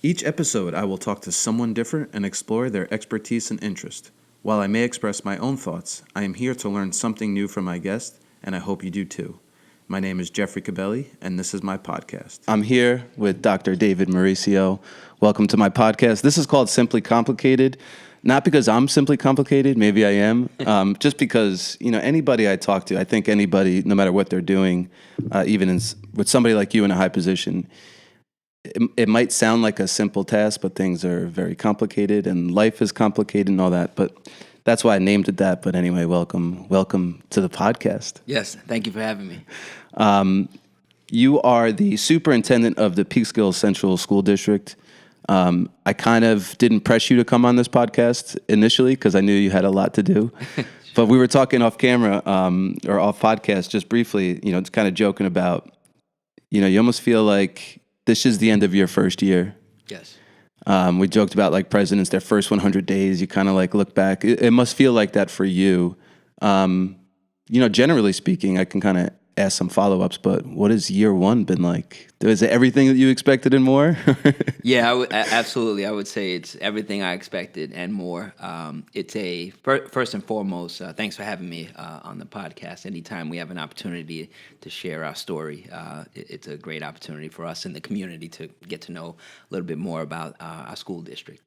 Each episode, I will talk to someone different and explore their expertise and interest. While I may express my own thoughts, I am here to learn something new from my guest, and I hope you do too. My name is Jeffrey Cobelli, and this is my podcast. I'm here with Dr. David Mauricio. Welcome to my podcast. This is called Simply Complicated. Not because I'm simply complicated, maybe I am, just because, anybody I talk to, I think anybody, no matter what they're doing, with somebody like you in a high position, it might sound like a simple task, but things are very complicated and life is complicated and all that. But that's why I named it that. But anyway, welcome to the podcast. Yes, thank you for having me. You are the superintendent of the Peekskill Central School District. I kind of didn't press you to come on this podcast initially because I knew you had a lot to do. But we were talking off camera or off podcast just briefly, it's kind of joking about, you almost feel like this is the end of your first year. Yes. We joked about like presidents, their first 100 days, you kind of like look back. It must feel like that for you. Generally speaking, I can kind of ask some follow-ups, but what has year one been like? Is it everything that you expected and more? Yeah, absolutely. I would say it's everything I expected and more. It's first and foremost, thanks for having me on the podcast. Anytime we have an opportunity to share our story, it's a great opportunity for us in the community to get to know a little bit more about our school district.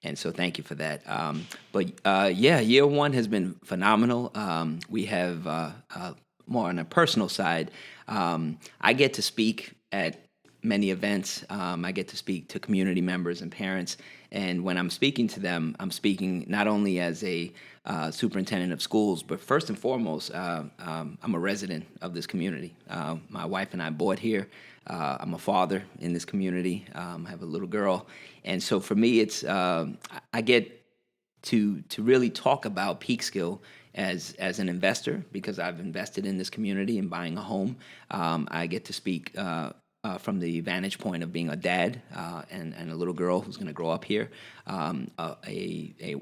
And so thank you for that. Year one has been phenomenal. We have more on a personal side, I get to speak at many events. I get to speak to community members and parents. And when I'm speaking to them, I'm speaking not only as a superintendent of schools, but first and foremost, I'm a resident of this community. My wife and I bought here. I'm a father in this community. I have a little girl. And so for me, it's I get to really talk about Peekskill as an investor, because I've invested in this community and buying a home. I get to speak from the vantage point of being a dad and a little girl who's going to grow up here, a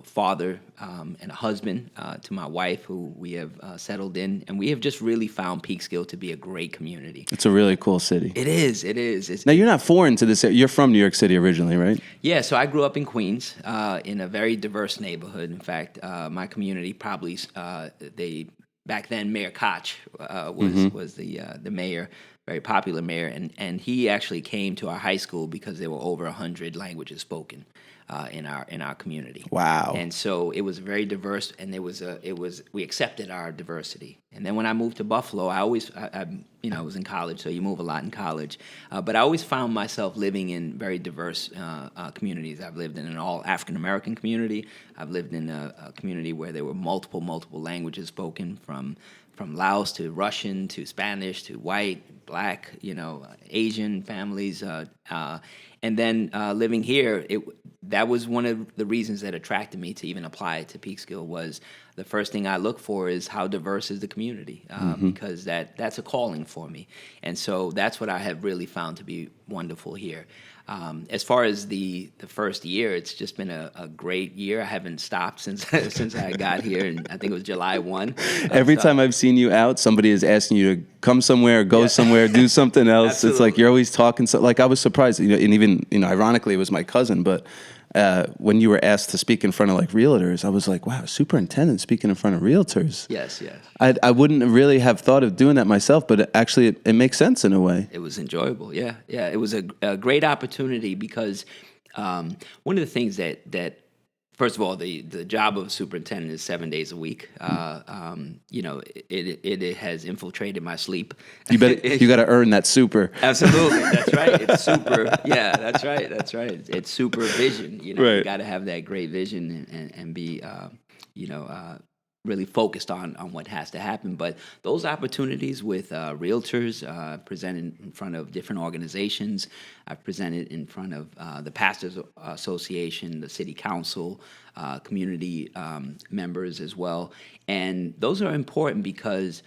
father and a husband to my wife, who we have settled in, and we have just really found Peekskill to be a great community. It's a really cool city. It is. Now, you're not foreign to this. You're from New York City originally, right? Yeah, so I grew up in Queens in a very diverse neighborhood. In fact, my community probably, back then, Mayor Koch was the mayor, very popular mayor, and he actually came to our high school because there were over 100 languages spoken in our community. Wow! And so it was very diverse, and we accepted our diversity. And then when I moved to Buffalo, I was in college, so you move a lot in college, but I always found myself living in very diverse communities. I've lived in an all African American community. I've lived in a community where there were multiple languages spoken, from Laos to Russian to Spanish to white, black, Asian families, and then living here, that was one of the reasons that attracted me to even apply to Peekskill. Was the first thing I look for is how diverse is the community, because that's a calling for me, and so that's what I have really found to be wonderful here. As far as the first year, it's just been a great year. I haven't stopped since I got here, and I think it was July 1. Every time I've seen you out, somebody is asking you to come somewhere, go somewhere, do something else. Absolutely. It's like you're always talking. So, like, I was surprised, and even ironically, it was my cousin, but when you were asked to speak in front of like realtors, I was like, wow, superintendent speaking in front of realtors. Yes. I wouldn't really have thought of doing that myself, but actually it makes sense in a way. It was enjoyable. Yeah. It was a great opportunity because one of the things that first of all, the job of superintendent is 7 days a week. It has infiltrated my sleep. You got to earn that super. Absolutely, that's right. It's super. Yeah, that's right. It's supervision. Right. You got to have that great vision and be, really focused on what has to happen. But those opportunities with realtors, presented in front of different organizations. I've presented in front of the Pastors Association, the City Council, community members as well. And those are important because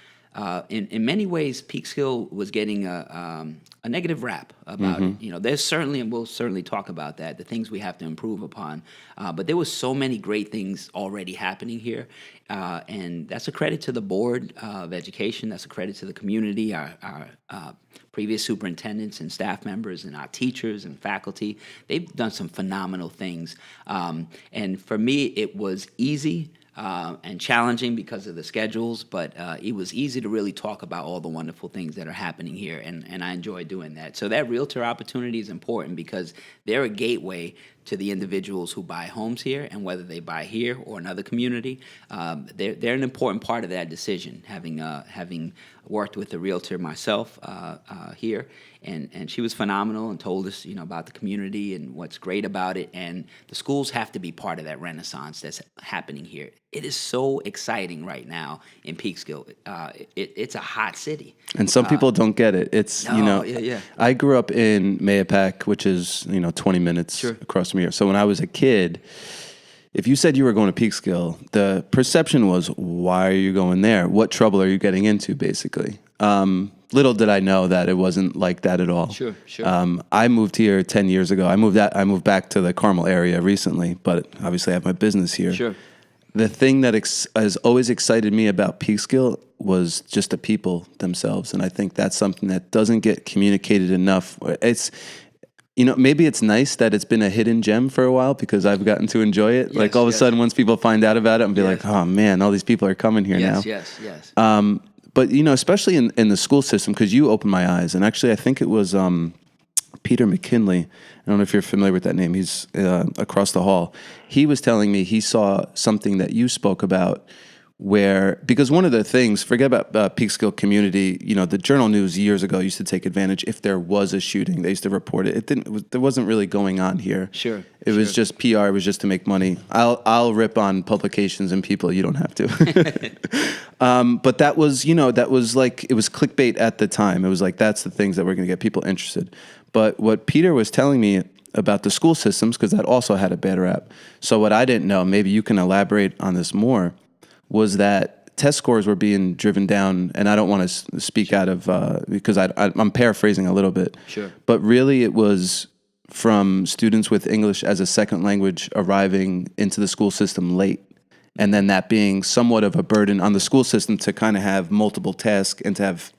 in many ways, Peekskill was getting a negative rap about it. There's certainly, and we'll certainly talk about that, the things we have to improve upon. But there was so many great things already happening here. And that's a credit to the Board of Education. That's a credit to the community, our previous superintendents and staff members and our teachers and faculty. They've done some phenomenal things. And for me, it was easy and challenging because of the schedules, but it was easy to really talk about all the wonderful things that are happening here, and I enjoy doing that. So that realtor opportunity is important because they're a gateway to the individuals who buy homes here, and whether they buy here or another community, they're an important part of that decision. Having worked with a realtor myself here, and she was phenomenal and told us, about the community and what's great about it, and the schools have to be part of that renaissance that's happening here. It is so exciting right now in Peekskill. It's a hot city. And some people don't get it. It's, yeah. I grew up in Mayapack, which is, 20 minutes across from here. So when I was a kid, if you said you were going to Peekskill, the perception was, why are you going there? What trouble are you getting into, basically? Little did I know that it wasn't like that at all. Sure. I moved here 10 years ago. I moved back to the Carmel area recently, but obviously I have my business here. Sure. The thing that has always excited me about Peekskill was just the people themselves, and I think that's something that doesn't get communicated enough. It's, maybe it's nice that it's been a hidden gem for a while because I've gotten to enjoy it. Like all of a sudden, once people find out about it, and be like, "Oh man, all these people are coming here now." Yes. But especially in the school system, because you opened my eyes, and actually, I think it was Peter McKinley. I don't know if you're familiar with that name. He's across the hall. He was telling me he saw something that you spoke about because one of the things, forget about Peekskill community, the Journal News years ago used to take advantage if there was a shooting. They used to report it. There wasn't really going on here. Sure. It was just PR. It was just to make money. I'll rip on publications and people. You don't have to. But that was, that was like, it was clickbait at the time. It was like, that's the things that were going to get people interested. But what Peter was telling me about the school systems, because that also had a bad rap. So what I didn't know, maybe you can elaborate on this more, was that test scores were being driven down, and I don't want to speak out of, because I'm paraphrasing a little bit. Sure. But really it was from students with English as a second language arriving into the school system late, and then that being somewhat of a burden on the school system to kind of have multiple tasks and to have,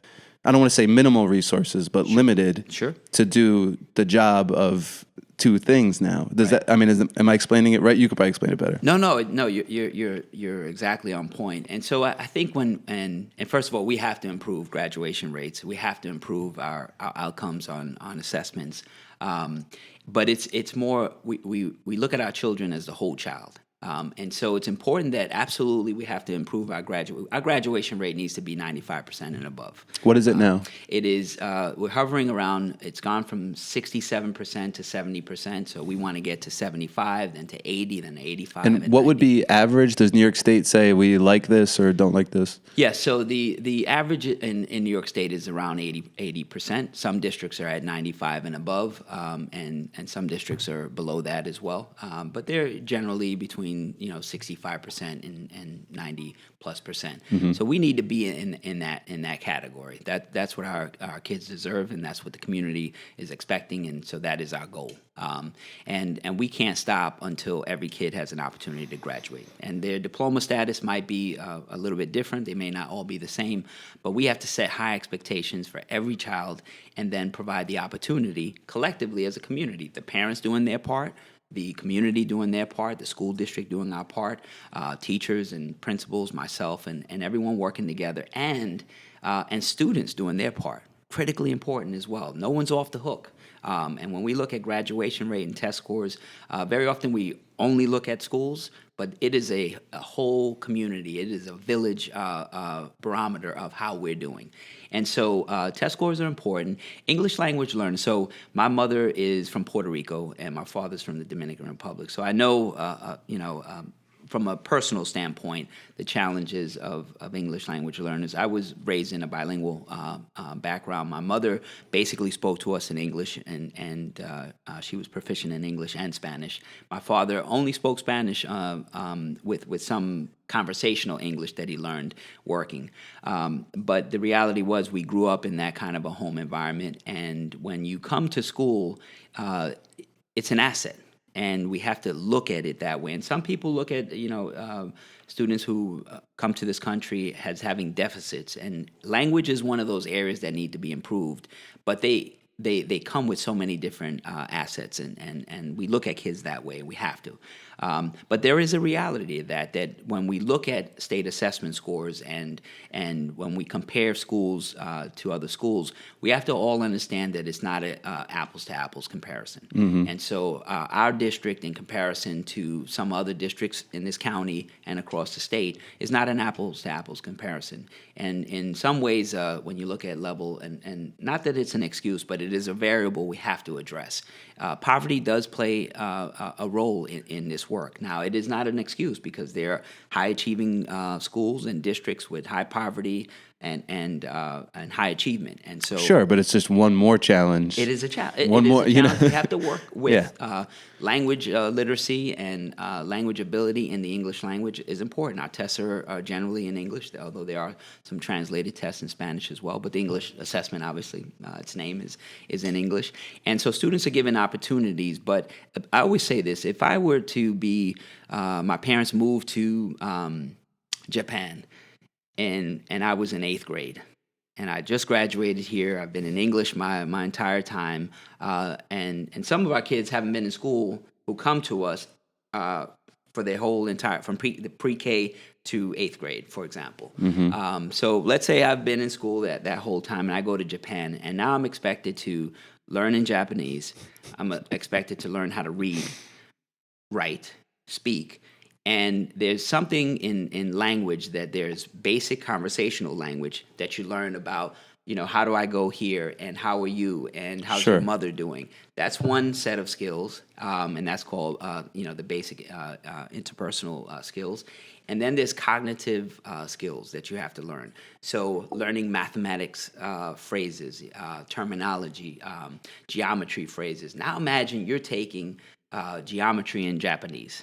I don't want to say minimal resources, but limited to do the job of two things now. Am I explaining it right? You could probably explain it better. No, you're exactly on point. And so I think and first of all, we have to improve graduation rates. We have to improve our outcomes on assessments. But it's more, we look at our children as the whole child. And so it's important that absolutely we have to improve our graduation rate needs to be 95% and above. What is it now? It is, we're hovering around, it's gone from 67% to 70%. So we want to get to 75, then to 80, then to 85. And what 90. would be average? Does New York State say we like this or don't like this? Yes, so the average in New York State is around 80%. Some districts are at 95 and above, and some districts are below that as well. But they're generally between 65% and 90+%. Mm-hmm. So we need to be in that category. That's what our kids deserve, and that's what the community is expecting, and so that is our goal. And we can't stop until every kid has an opportunity to graduate. And their diploma status might be a little bit different. They may not all be the same, but we have to set high expectations for every child and then provide the opportunity collectively as a community. The parents doing their part, the community doing their part, the school district doing our part, teachers and principals, myself, and everyone working together, and students doing their part. Critically important as well. No one's off the hook. And when we look at graduation rate and test scores, very often we only look at schools, but it is a whole community. It is a village barometer of how we're doing. And so test scores are important. English language learners. So my mother is from Puerto Rico, and my father's from the Dominican Republic. So I know, from a personal standpoint, the challenges of English language learners. I was raised in a bilingual background. My mother basically spoke to us in English, and she was proficient in English and Spanish. My father only spoke Spanish with some conversational English that he learned working. But the reality was we grew up in that kind of a home environment, and when you come to school, it's an asset. And we have to look at it that way. And some people look at, students who come to this country as having deficits. And language is one of those areas that need to be improved. But they come with so many different assets, and we look at kids that way. We have to. But there is a reality of that when we look at state assessment scores and when we compare schools to other schools, we have to all understand that it's not a apples to apples comparison. And so our district, in comparison to some other districts in this county and across the state, is not an apples to apples comparison. And in some ways, when you look at level, and not that it's an excuse, but it is a variable we have to address. Poverty does play a role in this work. Now, it is not an excuse, because there are high-achieving schools and districts with high poverty and high achievement, and so Sure, but it's just one more challenge. it is a challenge. One more, You have to work with language literacy and language ability in the English language is important. Our tests are generally in English, although there are some translated tests in Spanish as well. But the English assessment, obviously, its name is in English, and so students are given opportunities. But I always say this: if I were to be, my parents moved to Japan. And I was in 8th grade, and I just graduated here. I've been in English my entire time, and some of our kids haven't been in school who come to us for their whole entire, from the pre-K to 8th grade, for example. So let's say I've been in school that whole time, and I go to Japan, and now I'm expected to learn in Japanese. I'm expected to learn how to read, write, speak. And there's something in language that there's basic conversational language that you learn about, how do I go here, and how are you, and how's your mother doing? That's one set of skills, and that's called, the basic interpersonal skills. And then there's cognitive skills that you have to learn. So learning mathematics phrases, terminology, geometry phrases. Now imagine you're taking geometry in Japanese.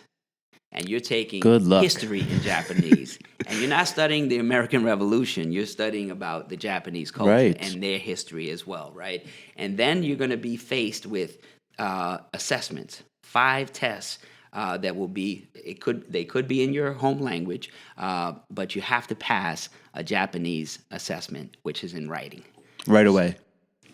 And you're taking history in Japanese, and you're not studying the American Revolution. You're studying about the Japanese culture and their history as well, right? And then you're going to be faced with assessments, 5 tests that will be. They could be in your home language, but you have to pass a Japanese assessment, which is in writing. Right away.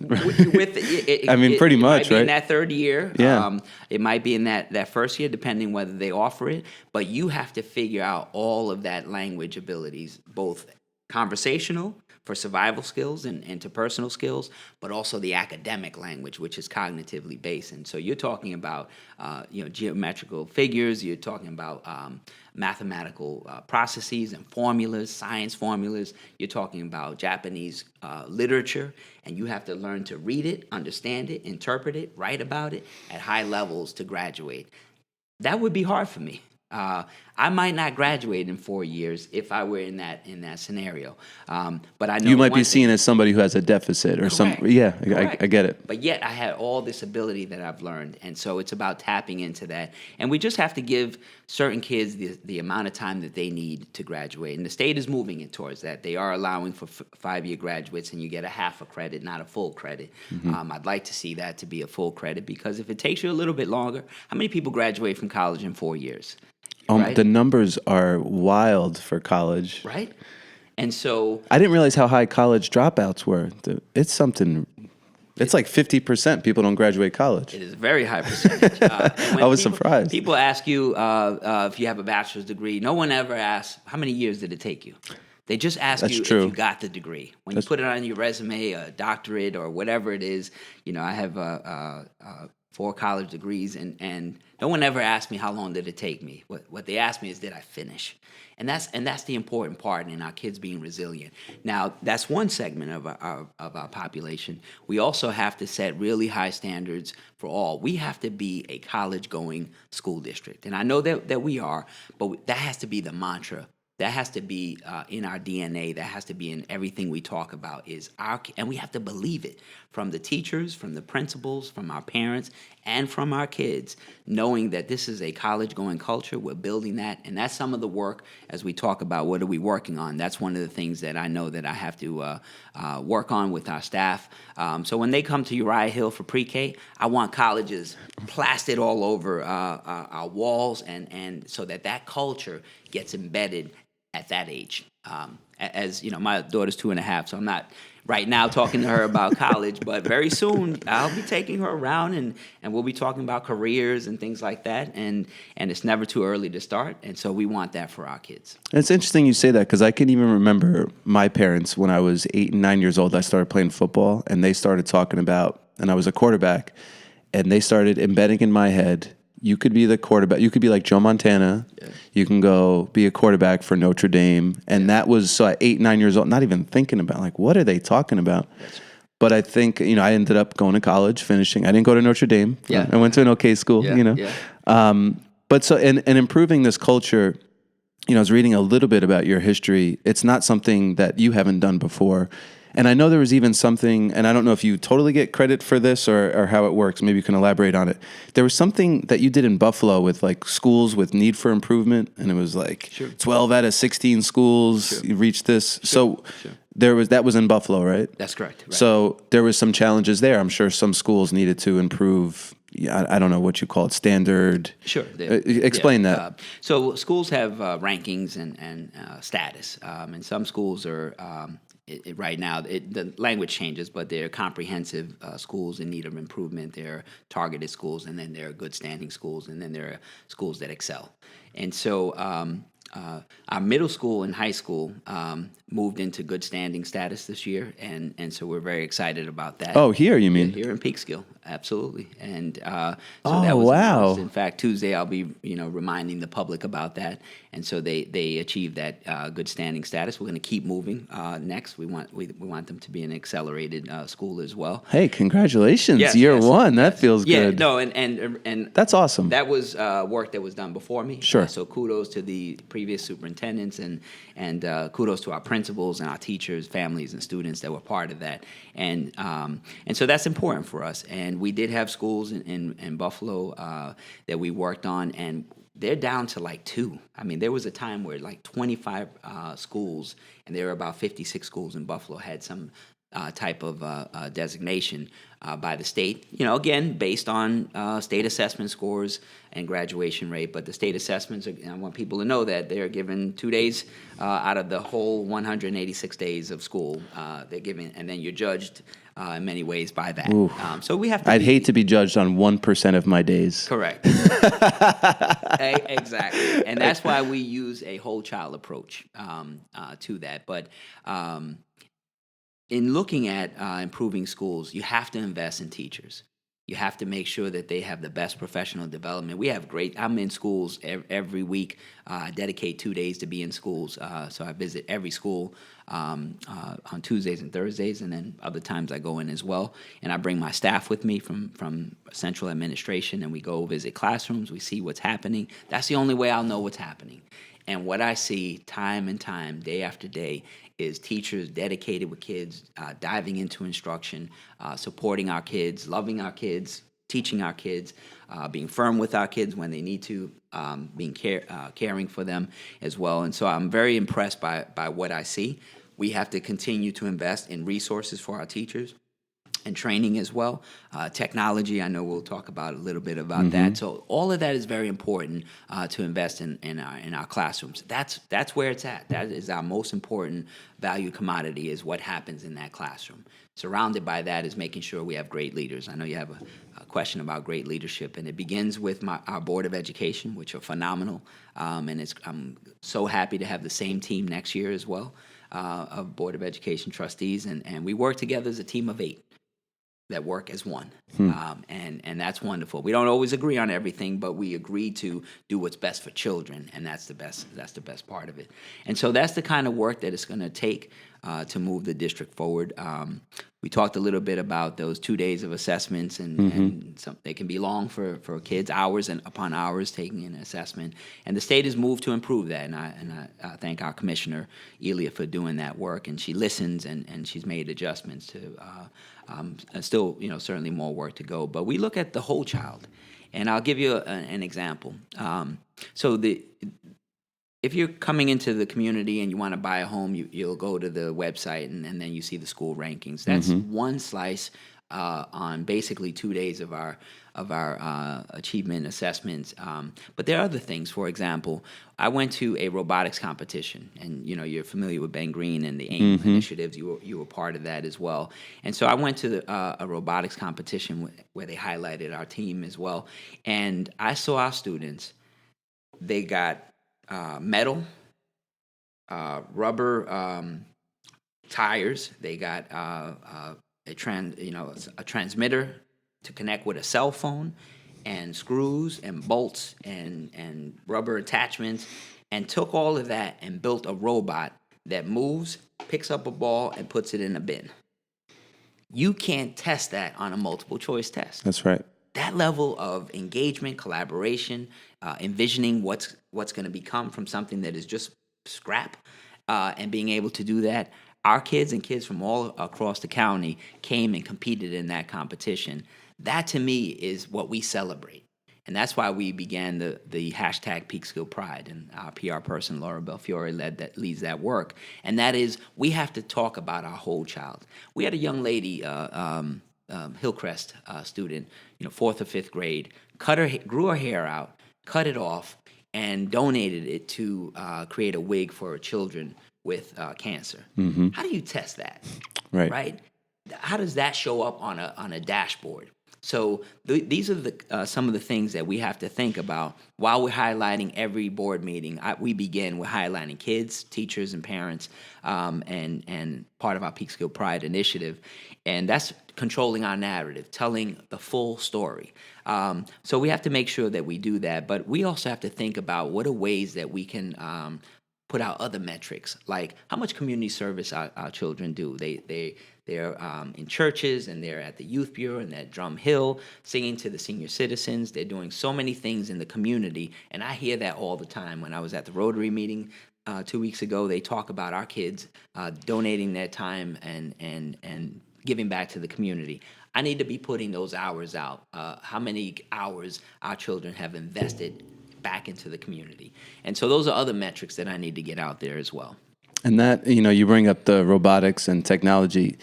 Pretty much, right? In that 3rd year. Yeah. It might be in that first year, depending whether they offer it. But you have to figure out all of that language abilities, both conversational for survival skills and interpersonal skills, but also the academic language, which is cognitively based. And so you're talking about, geometrical figures. You're talking about mathematical processes and formulas, science formulas. You're talking about Japanese literature, and you have to learn to read it, understand it, interpret it, write about it at high levels to graduate. That would be hard for me. I might not graduate in 4 years if I were in that scenario. But I know you might be seen as somebody who has a deficit or something. Yeah, I get it. But yet I had all this ability that I've learned, and so it's about tapping into that. And we just have to give certain kids the amount of time that they need to graduate. And the state is moving it towards that. They are allowing for 5-year graduates, and you get a half a credit, not a full credit. I'd like to see that to be a full credit, because if it takes you a little bit longer, how many people graduate from college in 4 years? Right? The numbers are wild for college. Right? And so I didn't realize how high college dropouts were. It's something. It's like 50% people don't graduate college. It is a very high percentage. I was surprised. People ask you if you have a bachelor's degree. No one ever asks, how many years did it take you? They just ask you if you got the degree. When you put it on your resume, a doctorate or whatever it is. I have 4 college degrees, and no one ever asked me how long did it take me. What they asked me is, did I finish? And that's the important part in our kids being resilient. Now, that's one segment of our population. We also have to set really high standards for all. We have to be a college-going school district, and I know that we are, but that has to be the mantra. That has to be in our DNA. That has to be in everything we talk about. And we have to believe it from the teachers, from the principals, from our parents, and from our kids, knowing that this is a college-going culture. We're building that, and that's some of the work as we talk about what are we working on. That's one of the things that I know that I have to work on with our staff. So when they come to Uriah Hill for pre-K, I want colleges plastered all over our walls, and so that culture gets embedded at that age. As you know, my daughter's 2.5, so I'm not right now talking to her about college, but very soon I'll be taking her around and we'll be talking about careers and things like that. And it's never too early to start. And so we want that for our kids. It's interesting you say that, because I can even remember my parents when I was 8 and 9 years old. I started playing football, and they started talking about, and I was a quarterback, and they started embedding in my head, you could be the quarterback. You could be like Joe Montana. Yeah. You can go be a quarterback for Notre Dame. And that was, so at 8, 9 years old, not even thinking about, like, what are they talking about? But I think, I ended up going to college, finishing. I didn't go to Notre Dame. Yeah. I went to an okay school, Yeah. But so, and improving this culture, I was reading a little bit about your history. It's not something that you haven't done before. And I know there was even something, and I don't know if you totally get credit for this or how it works. Maybe you can elaborate on it. There was something that you did in Buffalo with like schools with need for improvement, and it was like 12 out of 16 schools you reached this. So that was in Buffalo, right? That's correct. Right. So there was some challenges there. I'm sure some schools needed to improve. I don't know what you call it, standard. Sure. Explain that. So schools have rankings and status, and some schools are. Right now, the language changes, but they're comprehensive schools in need of improvement. They're targeted schools, and then there are good standing schools, and then there are schools that excel. And so our middle school and high school moved into good standing status this year, and so we're very excited about that. Oh, here you mean? Here in Peekskill, absolutely. And so oh, that was wow. announced. In fact, Tuesday I'll be reminding the public about that. And so they achieved that good standing status. We're going to keep moving. Next, we want them to be an accelerated school as well. Hey, congratulations! Yes, Year one. That feels good. Yeah, no, and that's awesome. That was work that was done before me. Sure. So kudos to the previous superintendents and kudos to our principals and our teachers, families, and students that were part of that. And so that's important for us. And we did have schools in Buffalo that we worked on, and they're down to like 2. I mean, there was a time where like 25 schools, and there were about 56 schools in Buffalo, had some type of designation by the state. Again, based on state assessment scores and graduation rate. But the state assessments, I want people to know that they're given 2 days out of the whole 186 days of school. They're given, and then you're judged in many ways by that. So we have to. I'd hate to be judged on 1% of my days. Correct. Exactly, and that's why we use a whole child approach to that. But in looking at improving schools, you have to invest in teachers. You have to make sure that they have the best professional development. We have I'm in schools every week. I dedicate 2 days to be in schools. So I visit every school on Tuesdays and Thursdays, and then other times I go in as well. And I bring my staff with me from central administration, and we go visit classrooms. We see what's happening. That's the only way I'll know what's happening. And what I see time and time, day after day, is teachers dedicated with kids, diving into instruction, supporting our kids, loving our kids, teaching our kids, being firm with our kids when they need to, being caring for them as well. And so I'm very impressed by what I see. We have to continue to invest in resources for our teachers and training as well. Technology, I know we'll talk about a little bit about that. So all of that is very important to invest in our classrooms. That's where it's at. That is our most important value commodity, is what happens in that classroom. Surrounded by that is making sure we have great leaders. I know you have a question about great leadership, and it begins with our Board of Education, which are phenomenal. And I'm so happy to have the same team next year as well, of Board of Education trustees. And we work together as a team of 8. that work as one. And that's wonderful. We don't always agree on everything, but we agree to do what's best for children, and that's the best part of it. And so that's the kind of work that it's going to take to move the district forward. We talked a little bit about those 2 days of assessments, and they can be long for kids, hours and upon hours taking an assessment. And the state has moved to improve that, and I thank our Commissioner, Elia, for doing that work. And she listens, and she's made adjustments to still, certainly more work to go. But we look at the whole child. And I'll give you an example. If you're coming into the community and you want to buy a home, you'll go to the website and then you see the school rankings. That's one slice on basically 2 days of our achievement assessments. But there are other things. For example, I went to a robotics competition, and you're familiar with Ben Green and the AIM initiatives. You were part of that as well. And so I went to a robotics competition where they highlighted our team as well. And I saw our students. They got metal, rubber tires. They got a transmitter to connect with a cell phone, and screws and bolts and rubber attachments, and took all of that and built a robot that moves, picks up a ball, and puts it in a bin. You can't test that on a multiple choice test. That's right. That level of engagement, collaboration, envisioning what's going to become from something that is just scrap, and being able to do that. Our kids and kids from all across the county came and competed in that competition. That, to me, is what we celebrate. And that's why we began the hashtag Peekskill Pride, and our PR person, Laura Belfiore, leads that work. And that is, we have to talk about our whole child. We had a young lady, Hillcrest student, 4th or 5th grade, grew her hair out, cut it off, and donated it to create a wig for children with cancer. How do you test that? Right? How does that show up on a dashboard? So these are some of the things that we have to think about while we're highlighting every board meeting. We begin with highlighting kids, teachers, and parents, and part of our Peekskill Pride initiative. And that's controlling our narrative, telling the full story. So we have to make sure that we do that. But we also have to think about what are ways that we can put out other metrics, like how much community service our children do. They're in churches, and they're at the Youth Bureau, and they're at Drum Hill, singing to the senior citizens. They're doing so many things in the community, and I hear that all the time. When I was at the Rotary meeting 2 weeks ago, they talk about our kids donating their time and giving back to the community. I need to be putting those hours out, how many hours our children have invested back into the community. And so those are other metrics that I need to get out there as well. And that, you bring up the robotics and technology.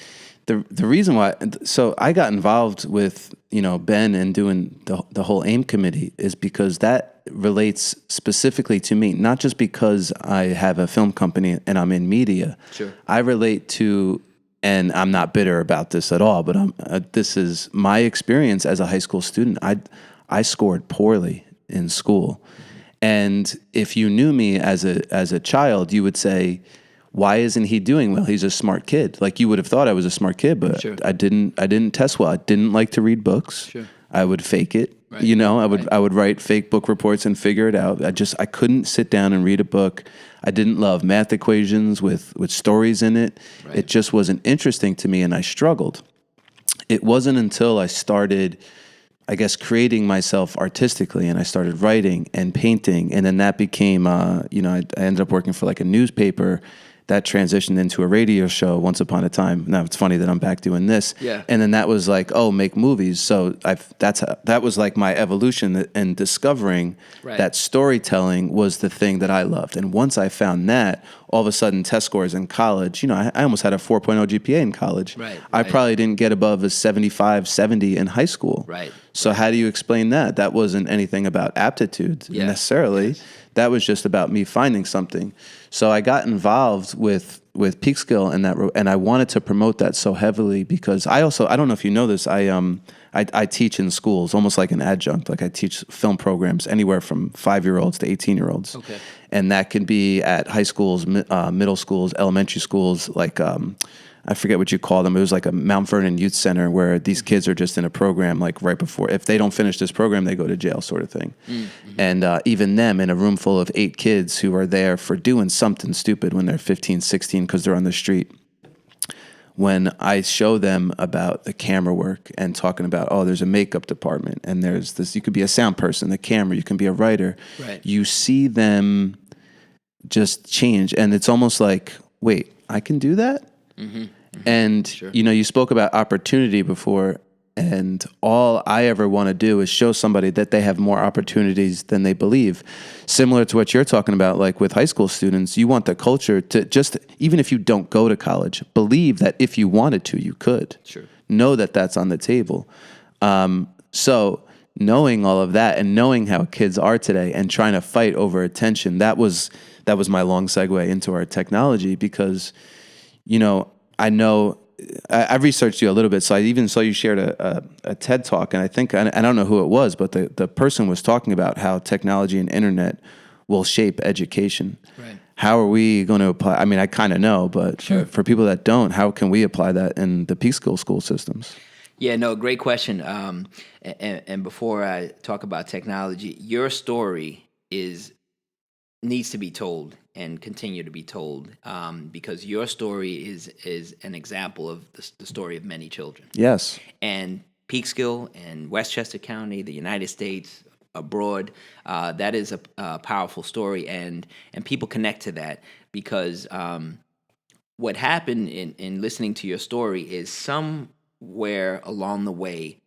The reason why, so I got involved with, Ben and doing the whole AIM committee is because that relates specifically to me, not just because I have a film company and I'm in media. Sure. I relate to, and I'm not bitter about this at all, but this is my experience as a high school student. I scored poorly in school. And if you knew me as a child, you would say, why isn't he doing well? He's a smart kid. Like, you would have thought I was a smart kid, but Sure. I didn't test well. I didn't like to read books. Sure. I would fake it. Right. I would write fake book reports and figure it out. I couldn't sit down and read a book. I didn't love math equations with stories in it. Right. It just wasn't interesting to me, and I struggled. It wasn't until I started, I guess, creating myself artistically, and I started writing and painting, and then that became, I ended up working for like a newspaper that transitioned into a radio show once upon a time. Now it's funny that I'm back doing this. Yeah. And then that was like, make movies. So that was like my evolution, and discovering Right. that storytelling was the thing that I loved. And once I found that, all of a sudden test scores in college, I almost had a 4.0 GPA in college. Right, I right. probably didn't get above a 75, 70 in high school. Right. So how do you explain that? That wasn't anything about aptitude necessarily. Yes. That was just about me finding something. So I got involved with Peekskill and I wanted to promote that so heavily because I don't know if you know this, I teach in schools almost like an adjunct. Like, I teach film programs anywhere from 5-year-olds to 18-year-olds. Okay. And that can be at high schools, middle schools, elementary schools, like I forget what you call them. It was like a Mount Vernon Youth Center where these kids are just in a program like right before, if they don't finish this program, they go to jail sort of thing. And even them in a room full of 8 kids who are there for doing something stupid when they're 15, 16 because they're on the street. When I show them about the camera work and talking about, oh, there's a makeup department and there's this, you could be a sound person, the camera, you can be a writer. Right. You see them just change. And it's almost like, wait, I can do that? And, Sure. you spoke about opportunity before, and all I ever want to do is show somebody that they have more opportunities than they believe. Similar to what you're talking about, like with high school students, you want the culture to just, even if you don't go to college, believe that if you wanted to, you could. Sure. Know that that's on the table. So knowing all of that and knowing how kids are today and trying to fight over attention, that was my long segue into our technology because, I know I've researched you a little bit, so I even saw you shared a TED Talk, and I think, I don't know who it was, but the person was talking about how technology and internet will shape education. Right. How are we going to apply? I mean, I kind of know, but Sure. for people that don't, how can we apply that in the Peekskill school systems? Yeah, no, great question. And before I talk about technology, your story needs to be told and continue to be told because your story is an example of the story of many children. Yes. And Peekskill in Westchester County, the United States, abroad, that is a powerful story, and people connect to that because what happened in listening to your story is somewhere along the way,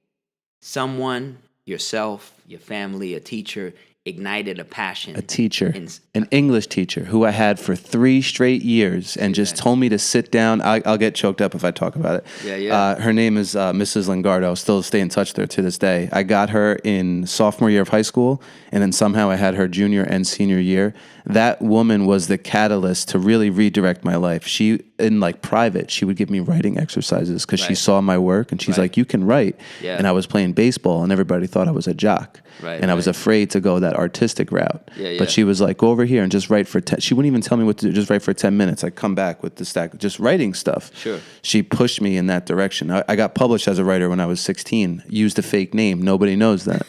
someone, yourself, your family, a teacher, ignited a passion. A teacher, an English teacher who I had for 3 straight years and just told me to sit down. I'll get choked up if I talk about it. Yeah. Her name is Mrs. Lingardo. Still stay in touch there to this day. I got her in sophomore year of high school, and then somehow I had her junior and senior year. That woman was the catalyst to really redirect my life. She, in like private, she would give me writing exercises because she saw my work, and she's like, you can write. Yeah. And I was playing baseball, and everybody thought I was a jock. Right, and I was afraid to go that artistic route. Yeah. But she was like, go over here and just write for 10. She wouldn't even tell me what to do. Just write for 10 minutes. I'd come back with the stack, just writing stuff. Sure. She pushed me in that direction. I got published as a writer when I was 16. Used a fake name. Nobody knows that.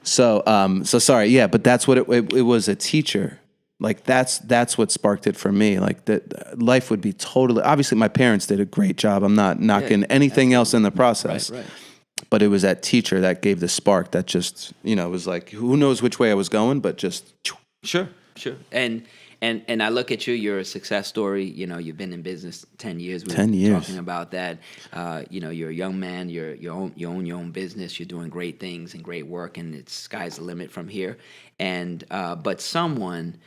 So sorry. Yeah, but that's what it was, a teacher. Like that's what sparked it for me. Like that life would be totally, obviously my parents did a great job. I'm not knocking anything else in the process. Right. But it was that teacher that gave the spark that just, it was like, who knows which way I was going, but just. Sure. And I look at you, you're a success story. You've been in business 10 years. 10 years. Talking about that. You're a young man, you own your own business, you're doing great things and great work, and it's sky's the limit from here. And, but someone,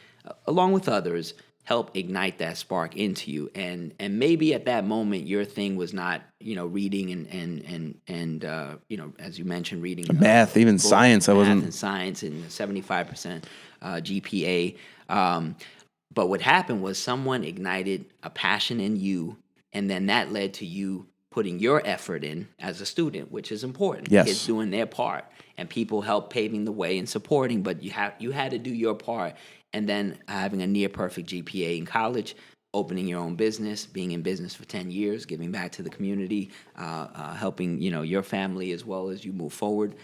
along with others, help ignite that spark into you, and maybe at that moment your thing was not reading and as you mentioned, reading math, even books, science. I wasn't in science and 75% GPA. But what happened was someone ignited a passion in you, and then that led to you putting your effort in as a student, which is important. Yes. Kids doing their part, and people help paving the way and supporting. But you had to do your part. And then having a near perfect GPA in college, opening your own business, being in business for 10 years, giving back to the community, helping your family as well as you move forward.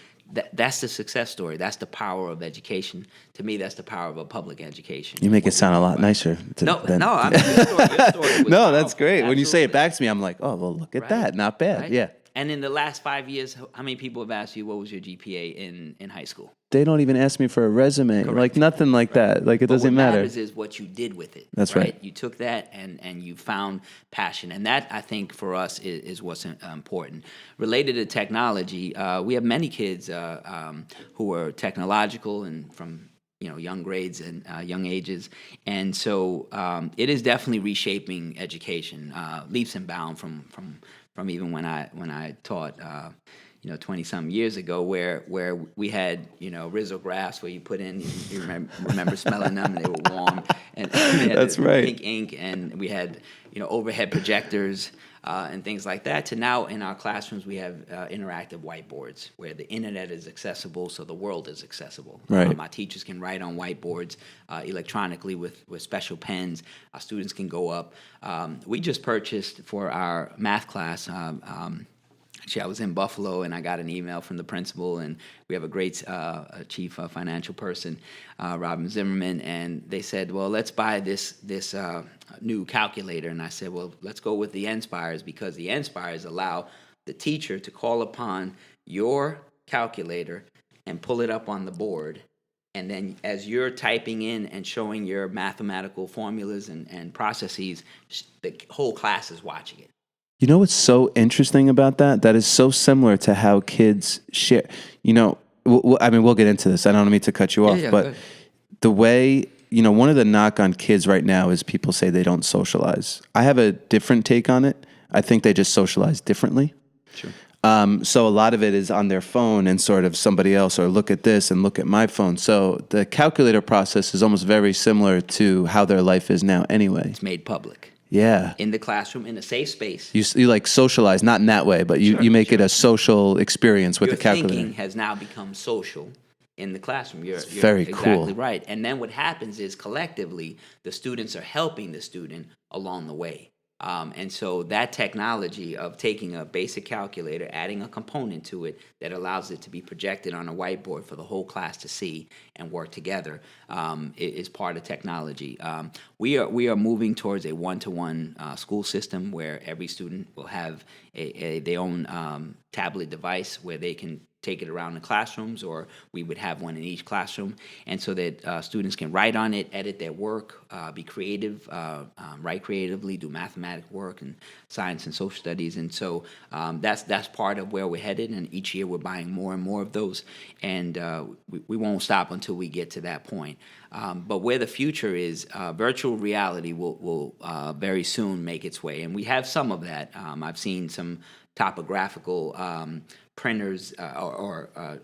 That's the success story. That's the power of education. To me, that's the power of a public education. You make it sound a lot nicer. No, I mean, your story was no, powerful. That's great. Absolutely. When you say it back to me, I'm like, oh, well, look at that. Not bad. Right? Yeah. And in the last 5 years, how many people have asked you what was your GPA in high school? They don't even ask me for a resume. Correct. Like nothing like that. Like it doesn't matter. What matters is what you did with it. That's right. You took that and you found passion. And that, I think, for us is what's important. Related to technology, we have many kids who are technological and from young grades and young ages. And so it is definitely reshaping education, leaps and bounds from even when I taught 20-some years ago, where we had risographs where you put in, you remember smelling them, and they were warm, and they had That's right. pink ink, and we had overhead projectors. and things like that, to now in our classrooms we have interactive whiteboards where the internet is accessible, so the world is accessible. Right. Our teachers can write on whiteboards electronically with special pens. Our students can go up. We just purchased for our math class. Actually, I was in Buffalo, and I got an email from the principal, and we have a great chief financial person, Robin Zimmerman, and they said, well, let's buy this new calculator. And I said, well, let's go with the Nspires, because the Nspires allow the teacher to call upon your calculator and pull it up on the board. And then as you're typing in and showing your mathematical formulas and processes, the whole class is watching it. You know what's so interesting about that? That is so similar to how kids share. You know, we'll get into this. I don't mean to cut you off, but the way, one of the knock on kids right now is people say they don't socialize. I have a different take on it. I think they just socialize differently. Sure. So a lot of it is on their phone and sort of somebody else, or look at this and look at my phone. So the calculator process is almost very similar to how their life is now anyway. It's made public. Yeah. In the classroom, in a safe space. You like socialize, not in that way, but you make it a social experience with the calculator. Your thinking has now become social in the classroom. You're very exactly cool. right. And then what happens is collectively, the students are helping the student along the way. And so that technology of taking a basic calculator, adding a component to it that allows it to be projected on a whiteboard for the whole class to see and work together is part of technology. We are moving towards a one-to-one school system where every student will have their own tablet device where they can take it around the classrooms, or we would have one in each classroom, and so that students can write on it, edit their work, be creative, write creatively, do mathematics work and science and social studies, and so that's part of where we're headed. And each year we're buying more and more of those, and we won't stop until we get to that point. But where the future is, virtual reality will very soon make its way, and we have some of that. I've seen some topographical printers or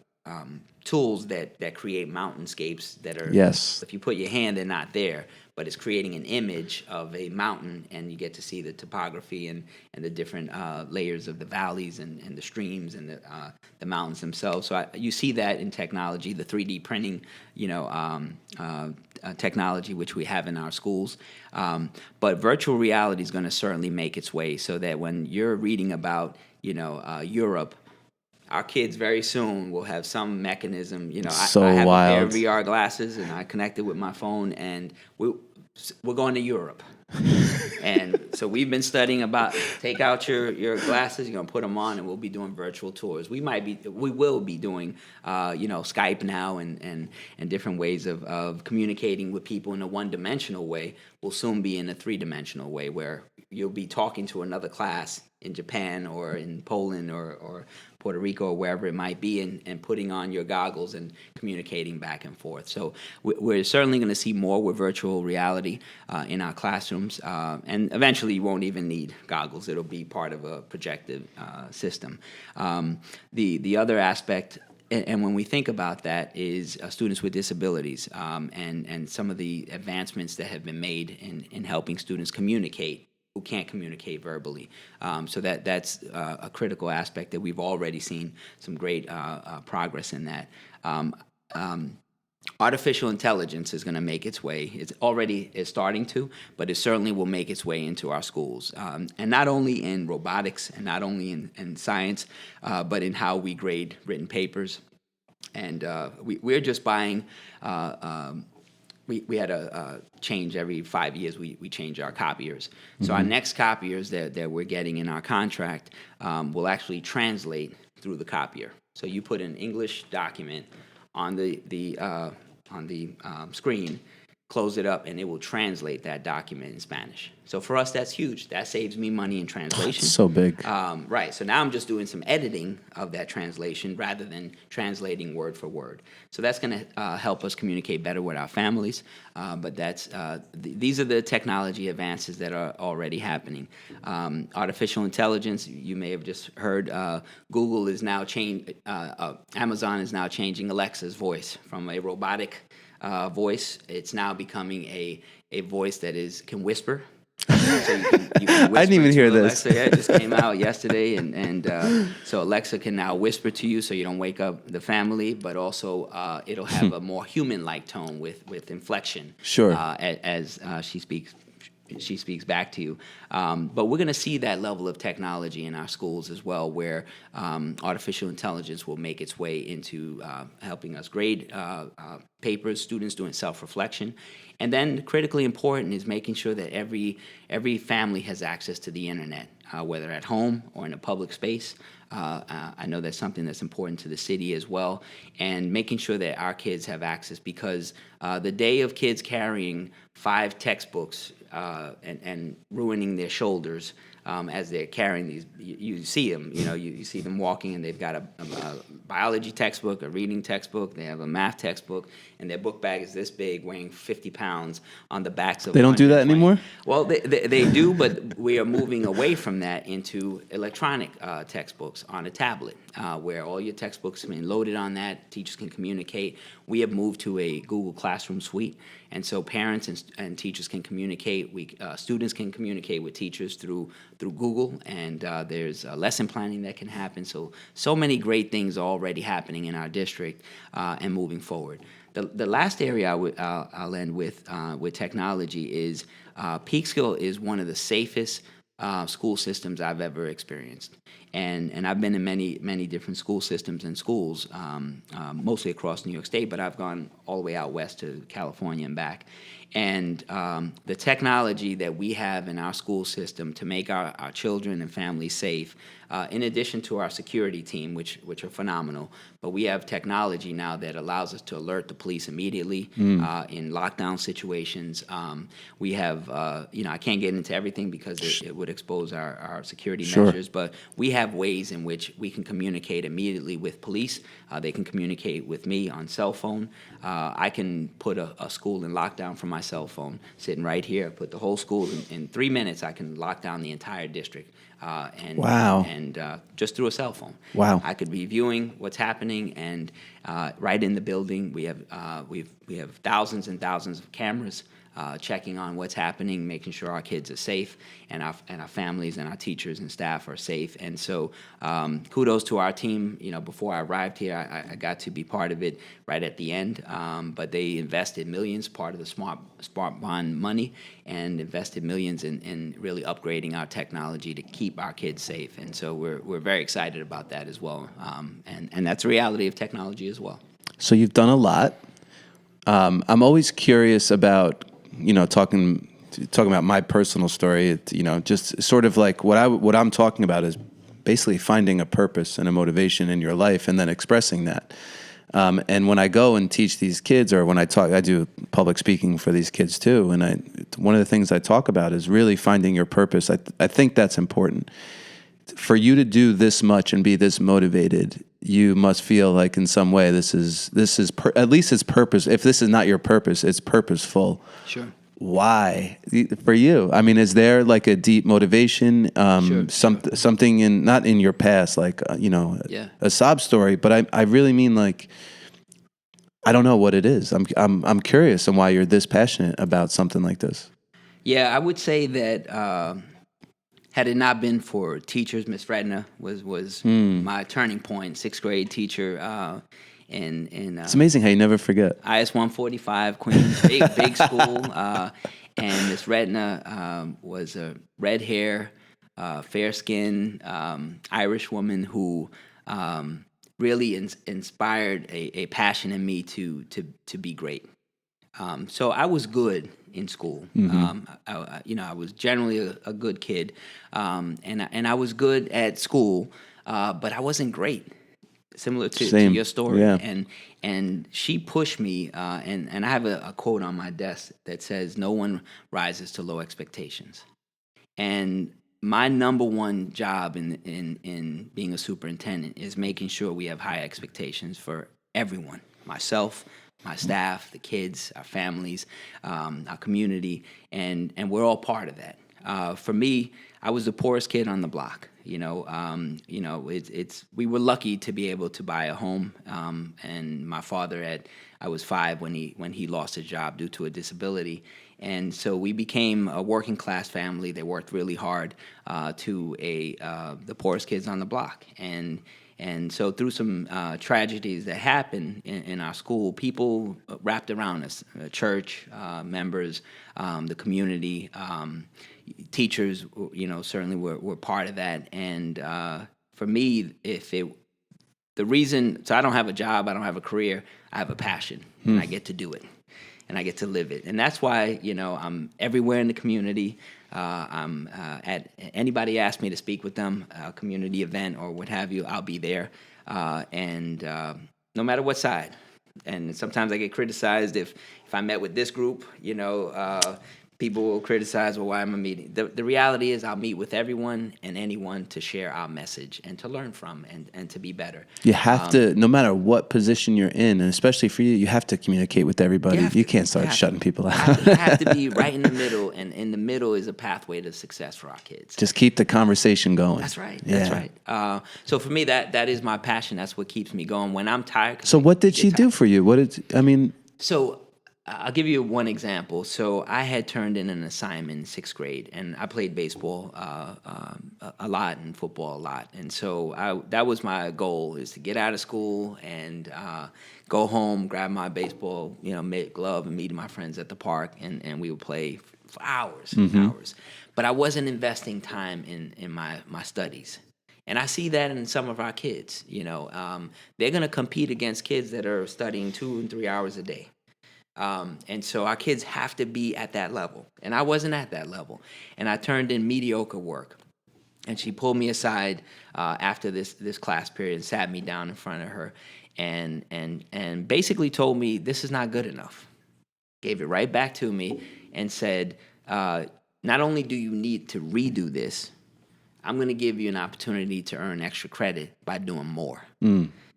tools that create mountainscapes that are, yes, if you put your hand, they're not there, but it's creating an image of a mountain, and you get to see the topography and the different layers of the valleys and the streams and the mountains themselves. So you see that in technology, the 3D printing, technology which we have in our schools. But virtual reality is going to certainly make its way, so that when you're reading about Europe, our kids very soon will have some mechanism. I have wild. a pair of VR glasses, and I connected with my phone, and we're going to Europe. And so we've been studying about, take out your glasses, you're going to put them on, and we'll be doing virtual tours. We will be doing, Skype now and different ways of communicating with people in a one-dimensional way. Will soon be in a three-dimensional way, where you'll be talking to another class in Japan or in Poland or Puerto Rico or wherever it might be, and putting on your goggles and communicating back and forth. So we're certainly going to see more with virtual reality in our classrooms, and eventually you won't even need goggles. It'll be part of a projected system. The other aspect, and when we think about that, is students with disabilities, and some of the advancements that have been made in helping students communicate who can't communicate verbally. So that's a critical aspect that we've already seen some great progress in that. Artificial intelligence is going to make its way. It's already starting to, but it certainly will make its way into our schools. And not only in robotics and not only in science, but in how we grade written papers. And we're just buying... We had a change every 5 years. We change our copiers. So our next copiers that we're getting in our contract will actually translate through the copier. So you put an English document on the screen, close it up, and it will translate that document in Spanish. So for us, that's huge. That saves me money in translation. So big. Right. So now I'm just doing some editing of that translation rather than translating word for word. So that's going to help us communicate better with our families. But these are the technology advances that are already happening. Artificial intelligence, you may have just heard, Google is now Amazon is now changing Alexa's voice from a robotic voice. It's now becoming a voice that can whisper. So you can I didn't even whisper hear to this. Alexa. Yeah, it just came out yesterday, and so Alexa can now whisper to you, so you don't wake up the family. But also, it'll have a more human-like tone with inflection. Sure. As she speaks back to you. But we're going to see that level of technology in our schools as well, where artificial intelligence will make its way into helping us grade papers, students doing self-reflection. And then critically important is making sure that every family has access to the internet, whether at home or in a public space. I know that's something that's important to the city as well, and making sure that our kids have access, because the day of kids carrying 5 textbooks and ruining their shoulders as they're carrying these, you see them, you see them walking, and they've got a biology textbook, a reading textbook, they have a math textbook, and their book bag is this big, weighing 50 pounds on the backs of. They don't do that 120. anymore? Well, they do, but we are moving away from that into electronic textbooks on a tablet, where all your textbooks have been loaded on that. Teachers can communicate. We have moved to a Google Classroom suite, and so parents and teachers can communicate. Students can communicate with teachers through Google, and there's lesson planning that can happen. So many great things already happening in our district and moving forward. The last area I'll end with technology is Peekskill is one of the safest school systems I've ever experienced. And I've been in many different school systems and schools, mostly across New York State, but I've gone all the way out west to California and back. And the technology that we have in our school system to make our children and families safe, in addition to our security team, which are phenomenal, but we have technology now that allows us to alert the police immediately in lockdown situations. We have, I can't get into everything because it would expose our security measures, but we have ways in which we can communicate immediately with police. They can communicate with me on cell phone. I can put a school in lockdown from my cell phone, sitting right here, put the whole school in 3 minutes. I can lock down the entire district. Wow. And just through a cell phone. Wow. I could be viewing what's happening, and right in the building we have thousands and thousands of cameras checking on what's happening, making sure our kids are safe, and our families and our teachers and staff are safe. And so kudos to our team. Before I arrived here, I got to be part of it right at the end, but they invested millions, part of the smart bond money, and invested millions in really upgrading our technology to keep our kids safe. And so we're very excited about that as well, and that's a reality of technology as well. So you've done a lot. I'm always curious about, talking about my personal story. Just sort of like what I'm talking about is basically finding a purpose and a motivation in your life, and then expressing that. And when I go and teach these kids, or when I do public speaking for these kids too. And one of the things I talk about is really finding your purpose. I think that's important. For you to do this much and be this motivated, you must feel like in some way this is at least it's purpose. If this is not your purpose, it's purposeful. Sure. Why for you? I mean, is there like a deep motivation, something not in your past, like a sob story, but I really mean, like, I don't know what it is. I'm curious on why you're this passionate about something like this. Yeah, I would say that had it not been for teachers, Miss Redna was my turning point. 6th grade teacher. It's amazing how you never forget. IS 145 Queens, big school, and Miss Redna was a red hair, fair skin Irish woman who really inspired a passion in me to be great. So I was good in school. I was generally a good kid, and I was good at school, but I wasn't great. Similar to your story, yeah. And she pushed me, and I have a quote on my desk that says, "No one rises to low expectations." And my number one job in being a superintendent is making sure we have high expectations for everyone, myself, my staff, the kids, our families, our community, and we're all part of that. For me, I was the poorest kid on the block. It's we were lucky to be able to buy a home. And my father I was 5 when he lost his job due to a disability, and so we became a working class family that worked really hard to the poorest kids on the block. And so through some tragedies that happened in our school, people wrapped around us, church members, the community, teachers, certainly were part of that. And for me, the reason, so I don't have a job, I don't have a career, I have a passion, and I get to do it, and I get to live it. And that's why, I'm everywhere in the community. I'm at anybody ask me to speak with them, a community event or what have you, I'll be there. And no matter what side. And sometimes I get criticized if I met with this group, people will criticize, well, why am I meeting? The reality is I'll meet with everyone and anyone to share our message and to learn from and to be better. You have to, no matter what position you're in, and especially for you, you have to communicate with everybody. You can't start shutting people out. You have to be right in the middle, and in the middle is a pathway to success for our kids. Just keep the conversation going. That's right. Yeah. That's right. So for me, that is my passion. That's what keeps me going when I'm tired. So what did she do for you? So I'll give you one example. So I had turned in an assignment in 6th grade, and I played baseball a lot and football a lot. And so that was my goal, is to get out of school and go home, grab my baseball, mitt, glove, and meet my friends at the park, and we would play for hours and hours. But I wasn't investing time in my studies. And I see that in some of our kids. They're going to compete against kids that are studying 2 and 3 hours a day. And so our kids have to be at that level. And I wasn't at that level. And I turned in mediocre work. And she pulled me aside after this class period and sat me down in front of her and basically told me, this is not good enough. Gave it right back to me and said, not only do you need to redo this, I'm going to give you an opportunity to earn extra credit by doing more.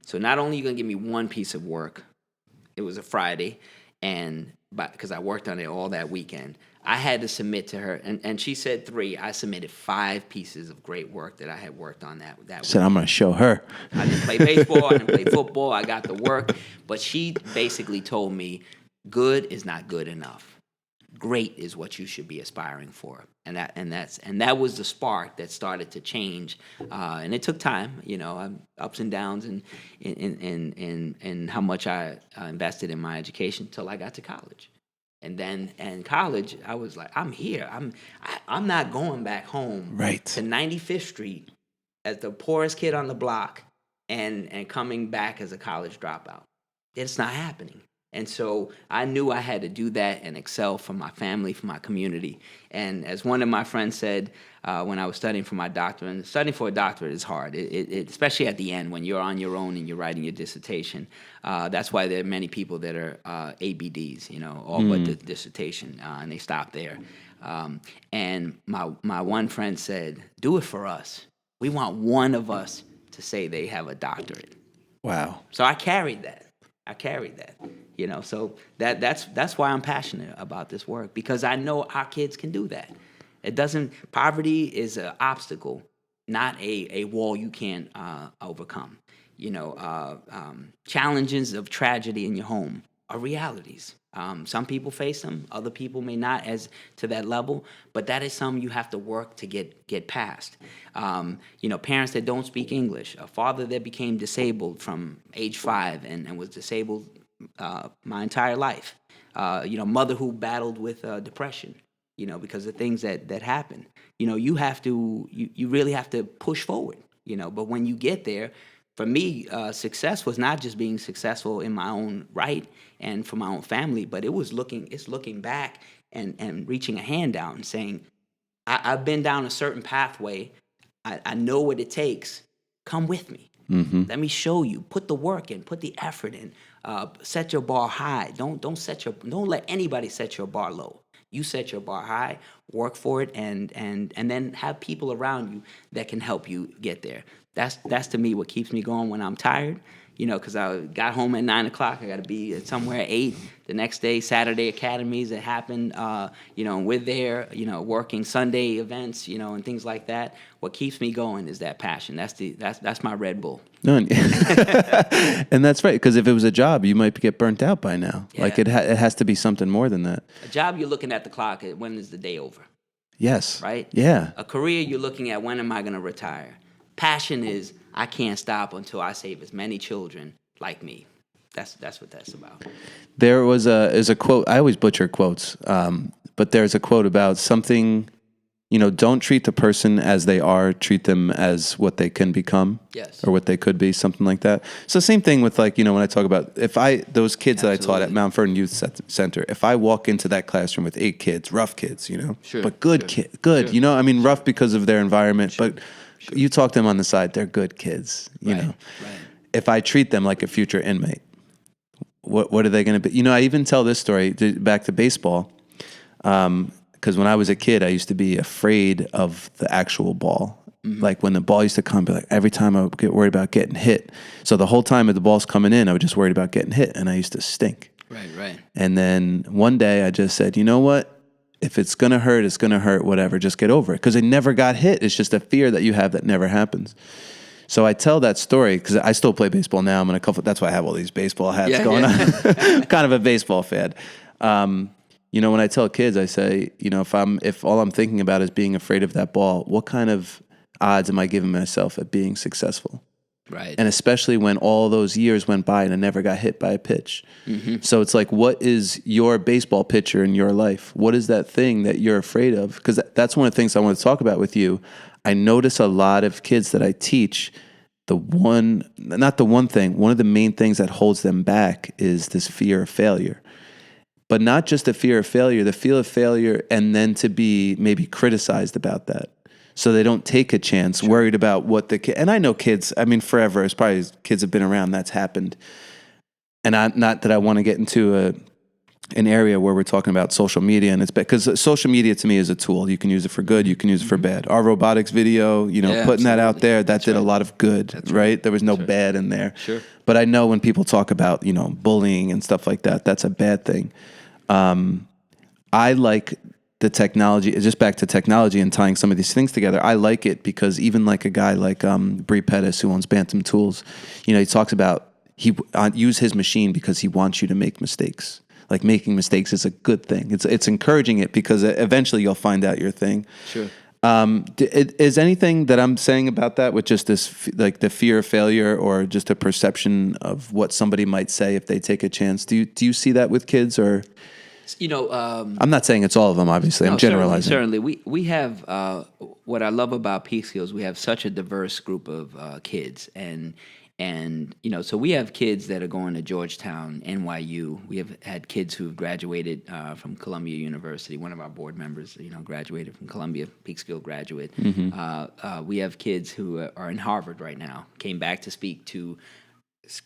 So not only are you going to give me one piece of work, it was a Friday, because I worked on it all that weekend, I had to submit to her, and she said 3. I submitted 5 pieces of great work that I had worked on that weekend. So I'm going to show her. I didn't play baseball, I didn't play football, I got the work, but she basically told me, good is not good enough. Great is what you should be aspiring for, and that was the spark that started to change, and it took time, ups and downs, and how much I invested in my education till I got to college, and then in college I was like, I'm here, I'm not going back home to 95th Street as the poorest kid on the block, and coming back as a college dropout. It's not happening. And so I knew I had to do that and excel for my family, for my community. And as one of my friends said when I was studying for my doctorate, and studying for a doctorate is hard, especially at the end when you're on your own and you're writing your dissertation. That's why there are many people that are ABDs, all but the dissertation, and they stop there. And my one friend said, do it for us. We want one of us to say they have a doctorate. Wow. So I carried that. So that's why I'm passionate about this work, because I know our kids can do that. Poverty is an obstacle, not a wall you can't overcome. Challenges of tragedy in your home are realities. Some people face them, other people may not as to that level, but that is something you have to work to get past. Parents that don't speak English, a father that became disabled from age 5 and was disabled my entire life, mother who battled with depression, because of things that happen. You really have to push forward, but when you get there, for me, success was not just being successful in my own right and for my own family, but it's looking back and reaching a hand out and saying, I've been down a certain pathway. I know what it takes. Come with me. Mm-hmm. Let me show you. Put the work in. Put the effort in. Set your bar high. Don't let anybody set your bar low. You set your bar high, work for it, and then have people around you that can help you get there. That's to me what keeps me going when I'm tired. because I got home at 9 o'clock. I got to be somewhere at 8. The next day, Saturday academies that happen, we're there, working Sunday events, and things like that. What keeps me going is that passion. That's my Red Bull. No, and that's right, because if it was a job, you might get burnt out by now. Yeah. Like it has to be something more than that. A job, you're looking at the clock. When is the day over? Yes. Right? Yeah. A career, you're looking at when am I going to retire? Passion is I can't stop until I save as many children like me. That's what that's about. There was a quote. I always butcher quotes, but there's a quote about something. Don't treat the person as they are. Treat them as what they can become. Yes. Or what they could be. Something like that. So same thing with when I talk about those kids that I taught at Mount Vernon Youth Center. If I walk into that classroom with 8 kids, rough kids, Sure. but good kids, good. Sure. Rough because of their environment, Sure. but you talk to them on the side, they're good kids. You know. Right. If I treat them like a future inmate, what are they going to be? I even tell this story back to baseball, because when I was a kid, I used to be afraid of the actual ball. Mm-hmm. Like when the ball used to come, be like every time I would get worried about getting hit. So the whole time that the ball's coming in, I was just worried about getting hit, and I used to stink. Right. And then one day I just said, you know what? If it's going to hurt, it's going to hurt, whatever. Just get over it. Because it never got hit. It's just a fear that you have that never happens. So I tell that story because I still play baseball now. I'm in a couple. That's why I have all these baseball hats going on. Kind of a baseball fan. When I tell kids, I say, if all I'm thinking about is being afraid of that ball, what kind of odds am I giving myself at being successful? Right. And especially when all those years went by and I never got hit by a pitch. Mm-hmm. So it's like, what is your baseball pitcher in your life? Of that thing that you're afraid of? Because that's one of the things I want to talk about with you. I notice a lot of kids that I teach, one of the main things that holds them back is this fear of failure. But not just the fear of failure, the fear of failure, and then to be maybe criticized about that. So they don't take a chance, worried about what and I know kids, forever, it's probably kids have been around, that's happened. And not that I want to get into an area where we're talking about social media, and it's because social media to me is a tool. You can use it for good, you can use it for bad. Our robotics video, putting that out there, that did a lot of good, right? There was no bad in there. Sure. But I know when people talk about, bullying and stuff like that, that's a bad thing. I like the technology, just back to technology and tying some of these things together. I like it because even like a guy like Bree Pettis, who owns Bantam Tools, he talks about use his machine because he wants you to make mistakes. Like making mistakes is a good thing. It's encouraging it because eventually you'll find out your thing. Sure. Is anything that I'm saying about that with just this, like the fear of failure or just a perception of what somebody might say if they take a chance? Do you see that with kids or? I'm not saying it's all of them, obviously. I'm generalizing. Certainly. We have, what I love about Peekskill is we have such a diverse group of kids. And so we have kids that are going to Georgetown, NYU. We have had kids who've graduated from Columbia University. One of our board members, graduated from Columbia, Peekskill graduate. Mm-hmm. We have kids who are in Harvard right now,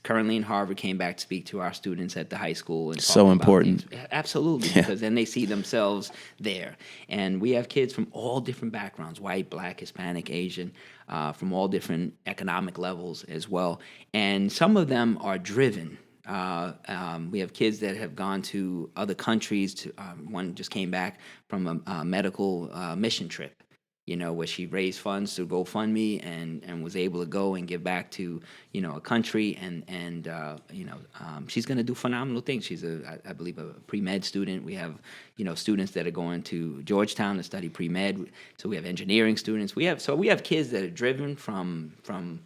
currently in Harvard, came back to speak to our students at the high school. And so important. Absolutely, because then they see themselves there. And we have kids from all different backgrounds, white, black, Hispanic, Asian, from all different economic levels as well. And some of them are driven. We have kids that have gone to other countries. One just came back from a medical mission trip. Where she raised funds to GoFundMe and was able to go and give back to, a country and she's going to do phenomenal things. She's I believe a pre-med student. We have, students that are going to Georgetown to study pre-med. So we have engineering students. We have kids that are driven from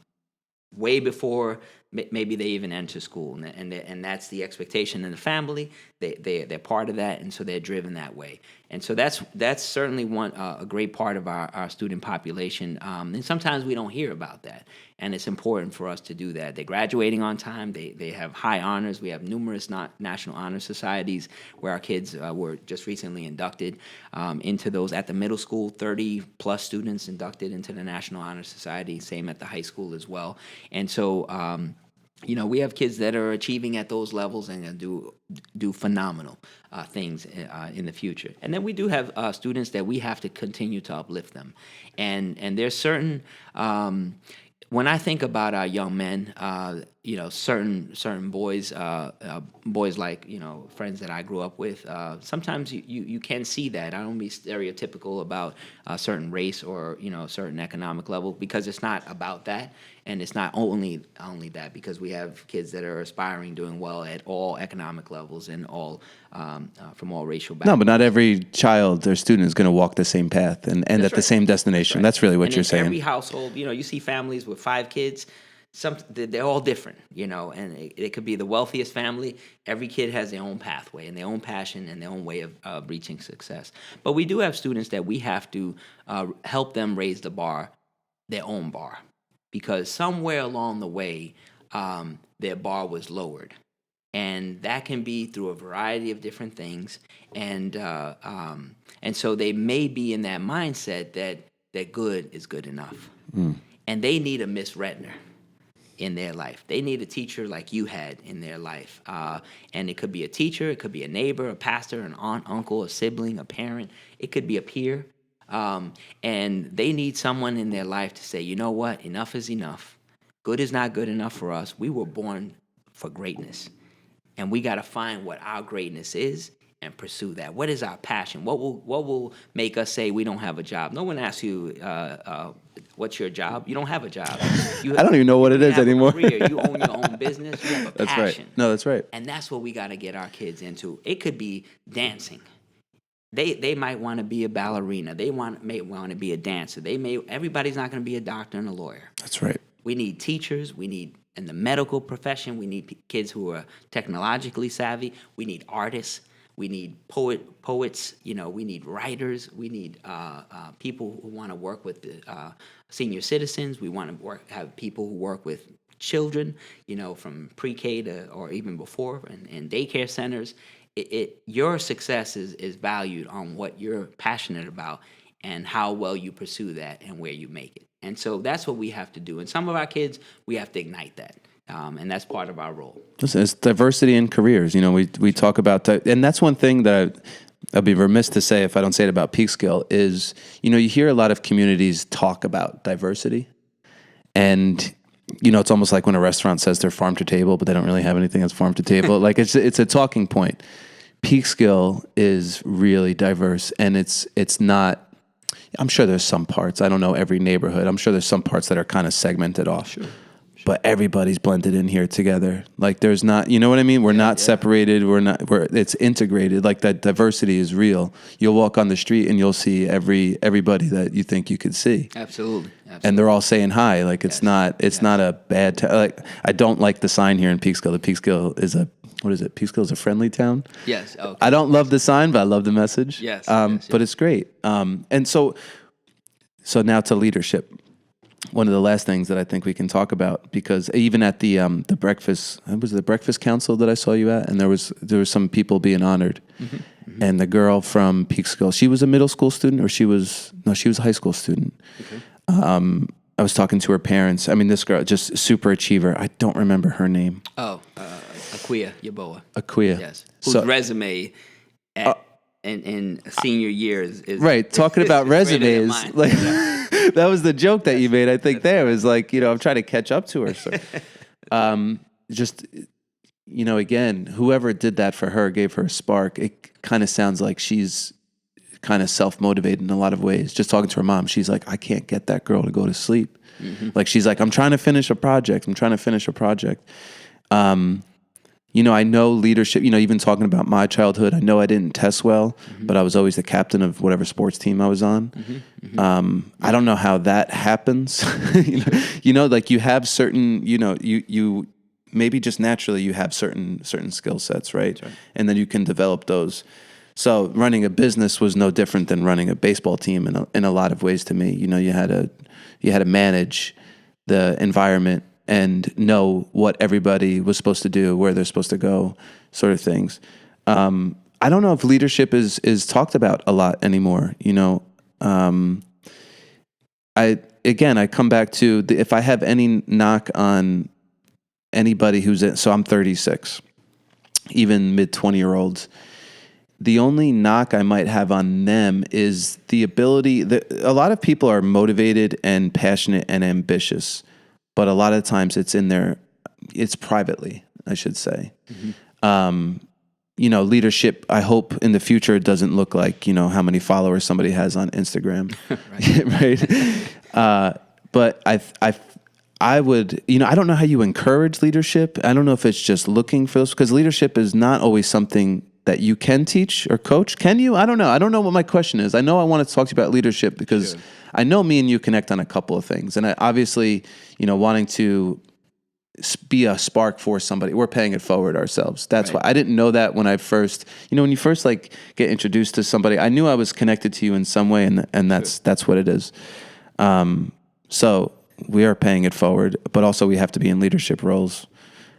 way before maybe they even enter school, and that's the expectation in the family. They're part of that, and so they're driven that way. And so that's certainly a great part of our student population. And sometimes we don't hear about that, and it's important for us to do that. They're graduating on time. They have high honors. We have numerous national honor societies where our kids were just recently inducted into those. At the middle school, 30 plus students inducted into the National Honor Society. Same at the high school as well. And so we have kids that are achieving at those levels and do phenomenal things in the future. And then we do have students that we have to continue to uplift them. And there's certain, when I think about our young men, certain boys like, friends that I grew up with. Sometimes you can see that. I don't be stereotypical about a certain race or certain economic level, because it's not about that, and it's not only that, because we have kids that are aspiring, doing well at all economic levels and all from all racial No, backgrounds. but not every child or student is going to walk the same path and end at the same destination. That's really what And you're in saying. every household, you see families with 5 kids. They're all different, and it could be the wealthiest family. Every kid has their own pathway and their own passion and their own way of reaching success. But we do have students that we have to help them raise the bar, their own bar, because somewhere along the way, their bar was lowered. And that can be through a variety of different things. And so they may be in that mindset that good is good enough. And they need a Miss Redner in their life. They need a teacher like you had in their life. And it could be a teacher, it could be a neighbor, a pastor, an aunt, uncle, a sibling, a parent. It could be a peer. And they need someone in their life to say, you know what, enough is enough. Good is not good enough for us. We were born for greatness. And we got to find what our greatness is and pursue that. What is our passion? What will make us say we don't have a job? No one asks you, what's your job? You don't have a job. I don't even know what it is anymore. A career. You own your own business. You have a That's passion. right. No, that's right. And that's what we got to get our kids into. It could be dancing. They might want to be a ballerina. They may want to be a dancer. Everybody's not going to be a doctor and a lawyer. That's right. We need teachers. We need, in the medical profession, we need kids who are technologically savvy. We need artists. We need poets. We need writers. We need people who want to work with the senior citizens. We want to have people who work with children, from pre-K to or even before, and daycare centers. Your success is valued on what you're passionate about and how well you pursue that and where you make it. And so that's what we have to do. And some of our kids, we have to ignite that. And that's part of our role. Listen, it's diversity in careers. We talk about that. And that's one thing that I'd be remiss to say if I don't say it about Peekskill is, you hear a lot of communities talk about diversity. And, it's almost like when a restaurant says they're farm to table, but they don't really have anything that's farm to table. Like it's a talking point. Peekskill is really diverse, and it's not. I'm sure there's some parts. I don't know every neighborhood. I'm sure there's some parts that are kind of segmented off. Sure. But everybody's blended in here together. Like there's not, you know what I mean? We're not separated. It's integrated. Like that diversity is real. You'll walk on the street and you'll see everybody that you think you could see. Absolutely. And they're all saying hi. Like it's not a bad, like I don't like the sign here in Peekskill. The Peekskill is what is it? Peekskill is a friendly town. Yes. Okay. I don't love the sign, but I love the message. Yes. But it's great. And so now to leadership. One of the last things that I think we can talk about, because even at the breakfast, it was the breakfast council that I saw you at, and there was some people being honored, and the girl from Peekskill, she was a middle school student, or she was a high school student. Okay. I was talking to her parents. I mean, this girl, just super achiever. I don't remember her name. Aquia Yaboa. Aquia. Yes. Whose resume in senior years is right. Talking about resumes, like. That was the joke that you made, I think. There was like, I'm trying to catch up to her. So, again, whoever did that for her gave her a spark. It kind of sounds like she's kind of self-motivated in a lot of ways. Just talking to her mom, she's like, I can't get that girl to go to sleep. Mm-hmm. Like, she's like, I'm trying to finish a project. I know leadership, even talking about my childhood, I know I didn't test well, but I was always the captain of whatever sports team I was on. I don't know how that happens. Like you have certain, you maybe just naturally you have certain skill sets, right? That's right? And then you can develop those. So running a business was no different than running a baseball team in a lot of ways to me. You had to manage the environment and know what everybody was supposed to do, where they're supposed to go, sort of things. I don't know if leadership is talked about a lot anymore. I come back to if I have any knock on anybody so I'm 36, even mid 20-year-olds. The only knock I might have on them is the ability a lot of people are motivated and passionate and ambitious. But a lot of times it's in their it's privately, I should say. Leadership, I hope in the future it doesn't look like, how many followers somebody has on Instagram. Right. But I would, I don't know how you encourage leadership. I don't know if it's just looking for those, because leadership is not always something that you can teach or coach. Can you? I don't know. I don't know what my question is. I know I want to talk to you about leadership because I know me and you connect on a couple of things. And I obviously, wanting to be a spark for somebody, we're paying it forward ourselves. That's why I didn't know that when I first, when you first like get introduced to somebody, I knew I was connected to you in some way, and that's what it is. So we are paying it forward, but also we have to be in leadership roles.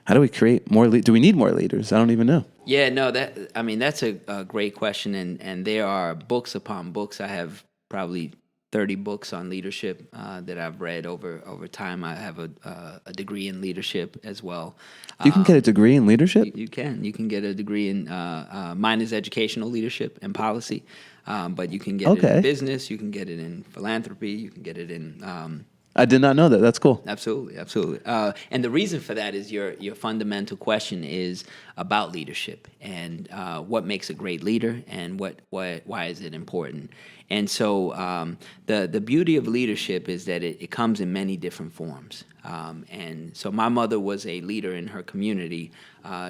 How do we create more? Do we need more leaders? I don't even know. Yeah, no, that's a great question, and there are books upon books. I have probably 30 books on leadership that I've read over time. I have a degree in leadership as well. You can get a degree in leadership? You can get a degree in, mine is educational leadership and policy, but you can get it in business, you can get it in philanthropy, you can get it in... I did not know that. That's cool. Absolutely. And the reason for that is your fundamental question is about leadership and what makes a great leader and why is it important. And so the beauty of leadership is that it comes in many different forms. And so my mother was a leader in her community.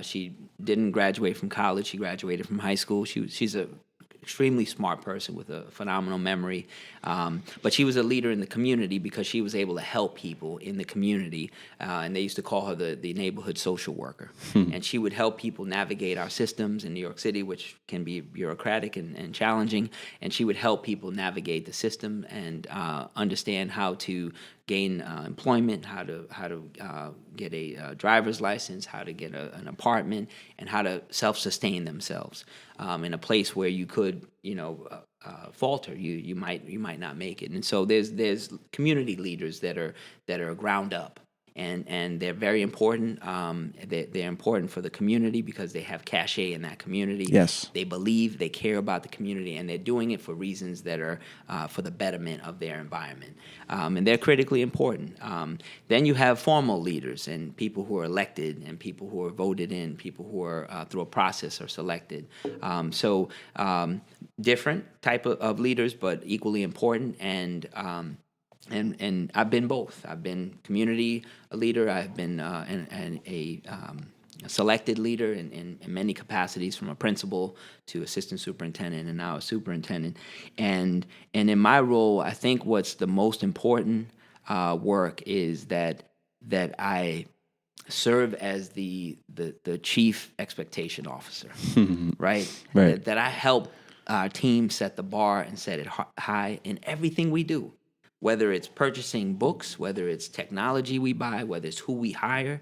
She didn't graduate from college. She graduated from high school. She's a extremely smart person with a phenomenal memory. But she was a leader in the community because she was able to help people in the community. And they used to call her the neighborhood social worker. And she would help people navigate our systems in New York City, which can be bureaucratic and challenging. And she would help people navigate the system and understand how to gain employment, how to get a driver's license, how to get an apartment, and how to self-sustain themselves in a place where you could, falter. You might not make it. And so there's community leaders that are ground up. And they're very important. They're important for the community because they have cachet in that community. Yes. They believe, they care about the community, and they're doing it for reasons that are for the betterment of their environment. And they're critically important. Then you have formal leaders and people who are elected and people who are voted in, people who are through a process are selected. So different type of leaders, but equally important. And I've been both. I've been community leader. I've been a selected leader in many capacities, from a principal to assistant superintendent and now a superintendent. And in my role, I think what's the most important work is that I serve as the chief expectation officer, right? That I help our team set the bar and set it high in everything we do. Whether it's purchasing books, whether it's technology we buy, whether it's who we hire.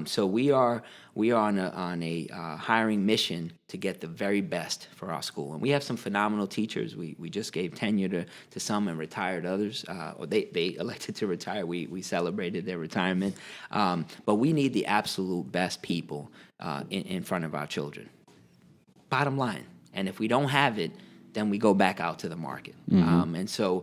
So we are on a hiring mission to get the very best for our school. And we have some phenomenal teachers. We just gave tenure to some and retired others. Or they elected to retire. We celebrated their retirement. But we need the absolute best people in front of our children. Bottom line. And if we don't have it, then we go back out to the market. And so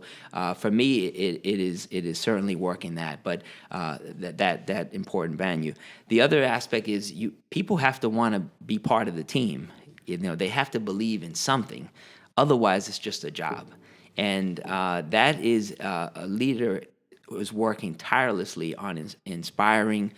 for me, it is certainly working that, but that important venue. The other aspect is people have to want to be part of the team. They have to believe in something. Otherwise, it's just a job. And that is a leader who is working tirelessly on inspiring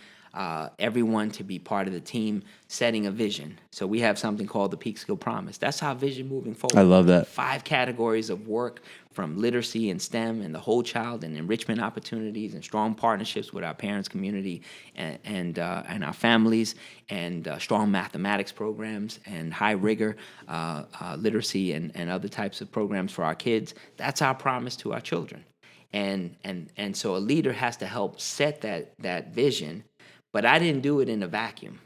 everyone to be part of the team, setting a vision. So we have something called the Peekskill Promise. That's our vision moving forward. I love that. 5 categories of work, from literacy and STEM and the whole child, and enrichment opportunities and strong partnerships with our parents, community, and our families, and strong mathematics programs and high rigor literacy and other types of programs for our kids. That's our promise to our children. And so a leader has to help set that vision. But I didn't do it in a vacuum.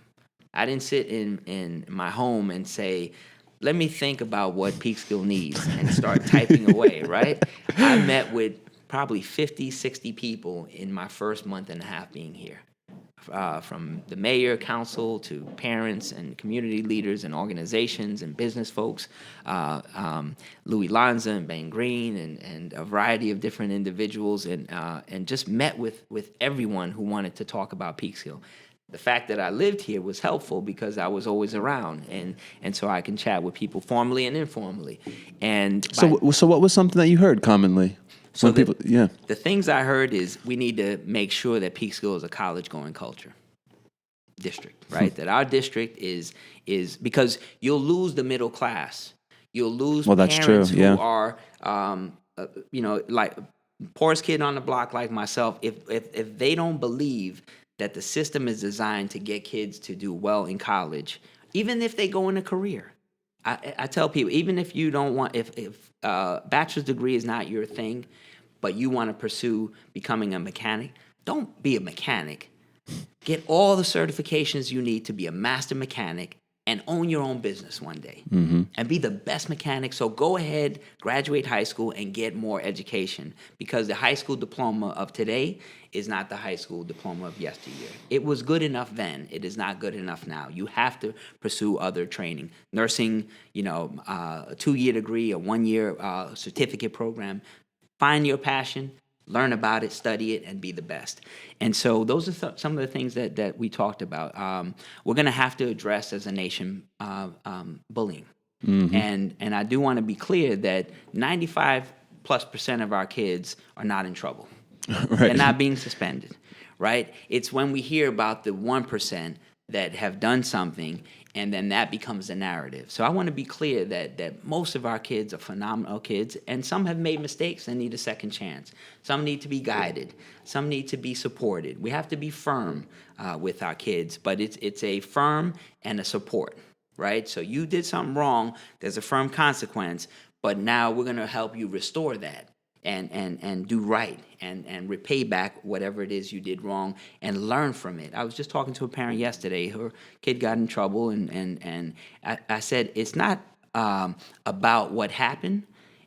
I didn't sit in my home and say, let me think about what Peekskill needs and start typing away, right? I met with probably 50, 60 people in my first month and a half being here. From the mayor, council, to parents and community leaders and organizations and business folks, Louis Lanza and Ben Green and a variety of different individuals, and just met with everyone who wanted to talk about Peekskill. The fact that I lived here was helpful because I was always around, and so I can chat with people formally and informally. And So what was something that you heard commonly? So When people, the things I heard is we need to make sure that Peekskill is a college-going culture district, right? That our district is because you'll lose the middle class. You'll lose that's parents true, yeah. who are, like poorest kid on the block like myself. If they don't believe that the system is designed to get kids to do well in college, even if they go in a career. I tell people, even if you don't want, if bachelor's degree is not your thing, but you want to pursue becoming a mechanic, don't be a mechanic. Get all the certifications you need to be a master mechanic and own your own business one day and be the best mechanic. So go ahead, graduate high school, and get more education, because the high school diploma of today is not the high school diploma of yesteryear. It was good enough then. It is not good enough now. You have to pursue other training. Nursing, a 2-year degree, a 1-year certificate program. Find your passion, learn about it, study it, and be the best. And so those are some of the things that we talked about. We're going to have to address as a nation bullying. And I do want to be clear that 95+% of our kids are not in trouble. Right. They're not being suspended, right? It's when we hear about the 1% that have done something, and then that becomes the narrative. So I want to be clear that most of our kids are phenomenal kids, and some have made mistakes and need a second chance. Some need to be guided. Some need to be supported. We have to be firm with our kids, but it's a firm and a support, right? So you did something wrong, there's a firm consequence, but now we're going to help you restore that. And do right and repay back whatever it is you did wrong and learn from it. I was just talking to a parent yesterday. Her kid got in trouble, and I said, it's not about what happened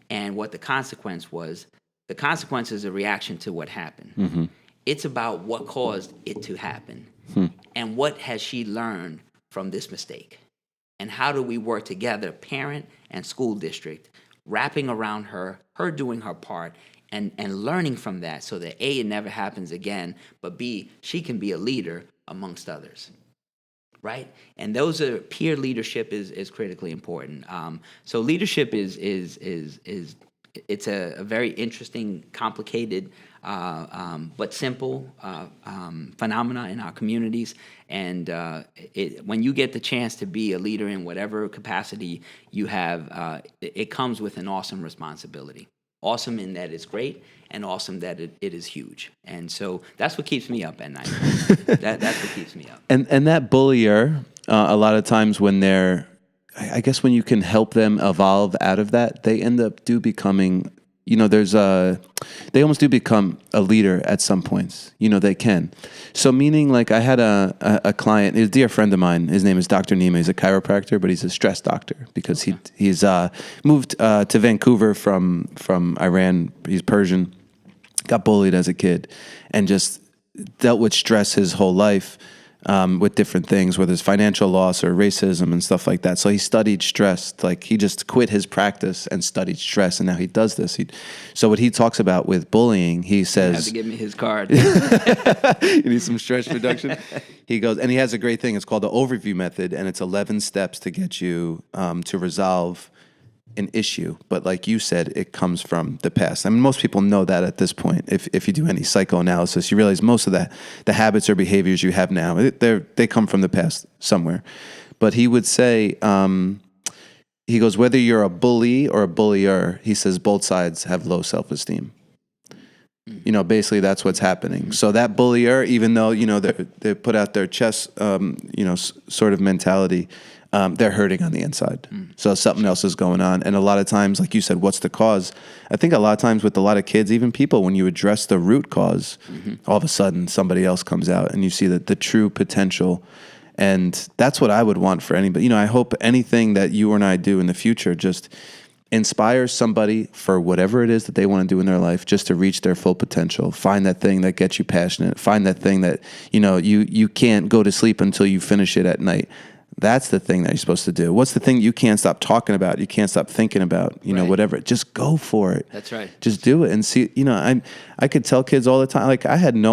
and what the consequence was. The consequence is a reaction to what happened. It's about what caused it to happen. And what has she learned from this mistake? And how do we work together, parent and school district, wrapping around her doing her part, and learning from that, so that A, it never happens again, but B, she can be a leader amongst others, right? And those are peer leadership is critically important. So leadership is it's a very interesting, complicated, but simple phenomena in our communities. And when you get the chance to be a leader in whatever capacity you have, it comes with an awesome responsibility. Awesome in that it's great, and awesome that it is huge. And so that's what keeps me up at night. That's what keeps me up. And that bullier, a lot of times when they're, I guess when you can help them evolve out of that, they end up becoming, they almost do become a leader at some points. They can. So meaning, like, I had a client, a dear friend of mine, his name is Dr. Nima. He's a chiropractor, but he's a stress doctor because he's moved to Vancouver from Iran. He's Persian, got bullied as a kid, and just dealt with stress his whole life. With different things, whether it's financial loss or racism and stuff like that. So he studied stress. Like, he just quit his practice and studied stress, and now he does this. So what he talks about with bullying, he says... You have to give me his card. You need some stress reduction? He goes, and he has a great thing. It's called the overview method, and it's 11 steps to get you to resolve an issue. But like you said, it comes from the past. I mean, most people know that at this point. If you do any psychoanalysis, you realize most of the habits or behaviors you have now, they come from the past somewhere. But he would say, he goes, whether you're a bully or a bullier, he says both sides have low self-esteem. Basically that's what's happening. So that bullier, even though, they put out their chest, sort of mentality, they're hurting on the inside. So something else is going on. And a lot of times, like you said, what's the cause? I think a lot of times with a lot of kids, even people, when you address the root cause, all of a sudden somebody else comes out and you see the true potential. And that's what I would want for anybody. I hope anything that you and I do in the future just inspires somebody for whatever it is that they want to do in their life, just to reach their full potential. Find that thing that gets you passionate. Find that thing that, you can't go to sleep until you finish it at night. That's the thing that you're supposed to do. What's the thing you can't stop talking about? You can't stop thinking about, Right. whatever. Just go for it. That's right. Just do it and see, I could tell kids all the time, like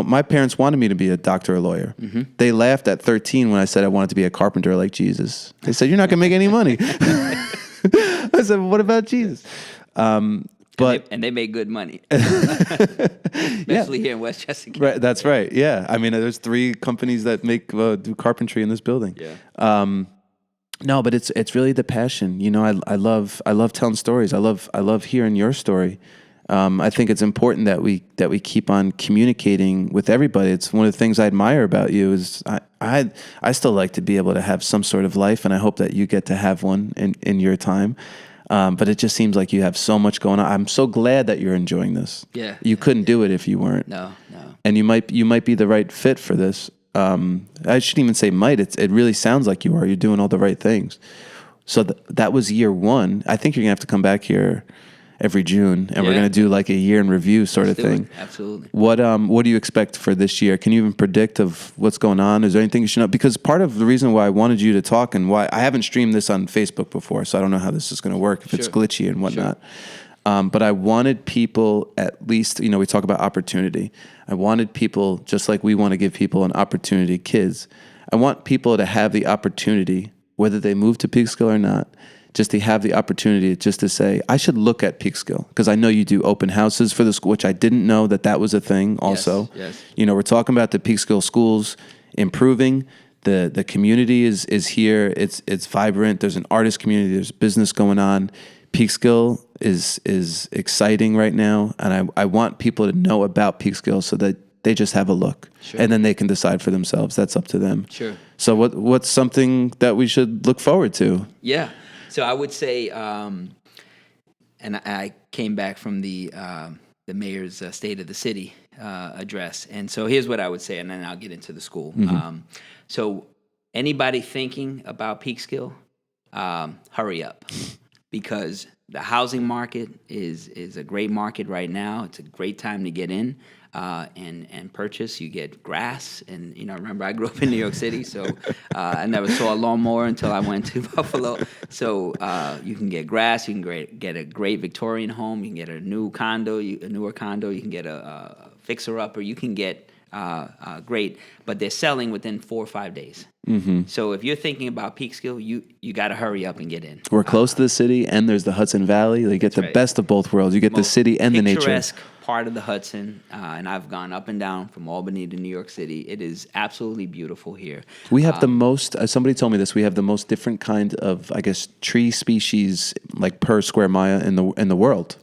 my parents wanted me to be a doctor or lawyer. Mm-hmm. They laughed at 13 when I said I wanted to be a carpenter like Jesus. They said, you're not going to make any money. I said, what about Jesus? But they made good money, especially here in Westchester County. Right, that's right. Yeah, I mean, there's 3 companies that do carpentry in this building. Yeah. No, but it's really the passion. I love telling stories. I love hearing your story. I think it's important that we keep on communicating with everybody. It's one of the things I admire about you is I still like to be able to have some sort of life, and I hope that you get to have one in your time. But it just seems like you have so much going on. I'm so glad that you're enjoying this. Yeah. You couldn't do it if you weren't. No. And you might be the right fit for this. I shouldn't even say might. It really sounds like you are. You're doing all the right things. So that was year 1. I think you're gonna have to come back here every June, and we're gonna do like a year in review sort of thing. Absolutely. What do you expect for this year? Can you even predict of what's going on? Is there anything you should know? Because part of the reason why I wanted you to talk and why I haven't streamed this on Facebook before, so I don't know how this is going to work if it's glitchy and whatnot. Sure. But I wanted people, at least, we talk about opportunity. I wanted people, just like we want to give people an opportunity, kids. I want people to have the opportunity, whether they move to Peekskill or not, just to have the opportunity just to say, I should look at Peekskill, because I know you do open houses for the school, which I didn't know that was a thing also. Yes. We're talking about the Peekskill schools improving. The community is here. It's vibrant. There's an artist community. There's business going on. Peekskill is exciting right now, and I want people to know about Peekskill so that they just have a look, and then they can decide for themselves. That's up to them. Sure. So what's something that we should look forward to? Yeah. So I would say, and I came back from the mayor's State of the City address, and so here's what I would say, and then I'll get into the school. Mm-hmm. So anybody thinking about Peekskill, hurry up, because the housing market is a great market right now. It's a great time to get in and purchase. You get grass, and remember I grew up in New York City, so I never saw a lawnmower until I went to Buffalo. So you can get grass. You can get a great Victorian home. You can get a newer condo. You can get a fixer-upper. You can get great, but they're selling within 4 or 5 days. Mm-hmm. So if you're thinking about Peekskill, you got to hurry up and get in. We're close to the city, and there's the Hudson Valley. You get the best of both worlds. You get the city and the nature. Picturesque part of the Hudson, and I've gone up and down from Albany to New York City. It is absolutely beautiful here. We have the most. Somebody told me this. We have the most different kind of, I guess, tree species like per square mile in the world.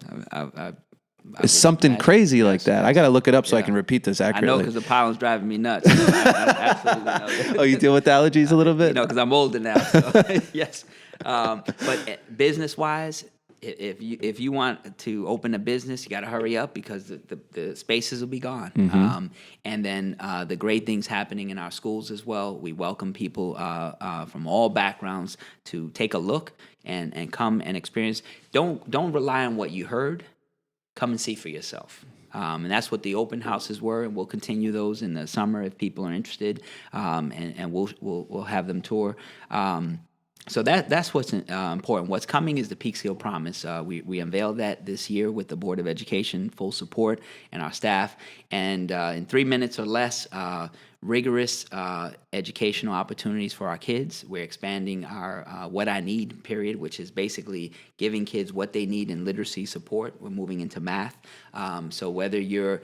It's something crazy like that. I got to look it up so I can repeat this accurately. I know, because the pollen's driving me nuts. So I absolutely know that. Oh, you deal with allergies a little bit? Because I'm older now. So yes. But business-wise, if you want to open a business, you got to hurry up, because the spaces will be gone. Mm-hmm. And then the great things happening in our schools as well. We welcome people from all backgrounds to take a look and come and experience. Don't rely on what you heard. Come and see for yourself. And that's what the open houses were, and we'll continue those in the summer if people are interested, and we'll have them tour. So that's what's important. What's coming is the Peekskill Promise. We unveiled that this year with the Board of Education, full support, and our staff. And in 3 minutes or less, rigorous educational opportunities for our kids. We're expanding our What I Need period, which is basically giving kids what they need in literacy support. We're moving into math. So whether you're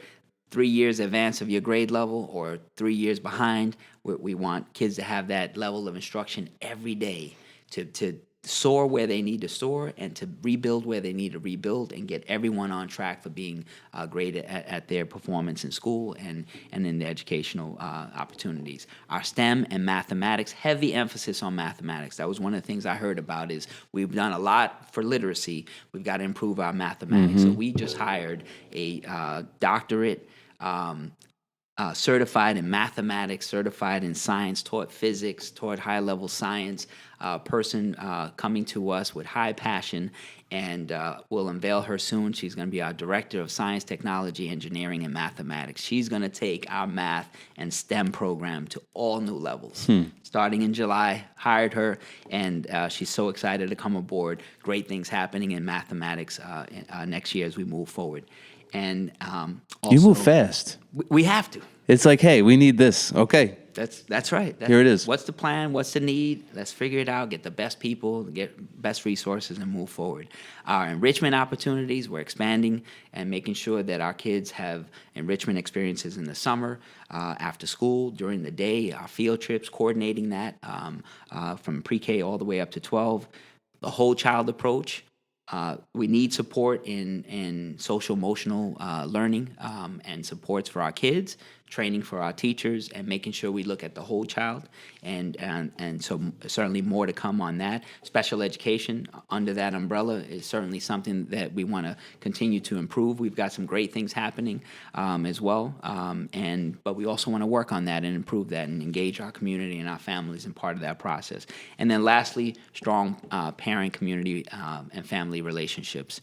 3 years advance of your grade level or 3 years behind, we want kids to have that level of instruction every day to soar where they need to soar and to rebuild where they need to rebuild, and get everyone on track for being great at their performance in school and in the educational opportunities. Our STEM and mathematics, heavy emphasis on mathematics. That was one of the things I heard about, is we've done a lot for literacy. We've got to improve our mathematics. Mm-hmm. So we just hired a doctorate certified in mathematics, certified in science, taught physics, taught high-level science, person coming to us with high passion, and we'll unveil her soon. She's going to be our Director of Science, Technology, Engineering, and Mathematics. She's going to take our math and STEM program to all new levels. Starting in July, hired her, and she's so excited to come aboard. Great things happening in mathematics next year as we move forward. And also, You move fast. We have to. It's like, hey, we need this. Okay. That's right. Here it is. What's the plan? What's the need? Let's figure it out. Get the best people, get best resources, and move forward. Our enrichment opportunities, we're expanding and making sure that our kids have enrichment experiences in the summer, after school, during the day, our field trips, coordinating that from pre-K all the way up to 12. The whole child approach. We need support in social emotional learning and supports for our kids, training for our teachers, and making sure we look at the whole child. And so certainly more to come on that. Special education under that umbrella is certainly something that we want to continue to improve. We've got some great things happening as well, but we also want to work on that and improve that and engage our community and our families in part of that process. And then lastly, strong parent, community, and family relationships.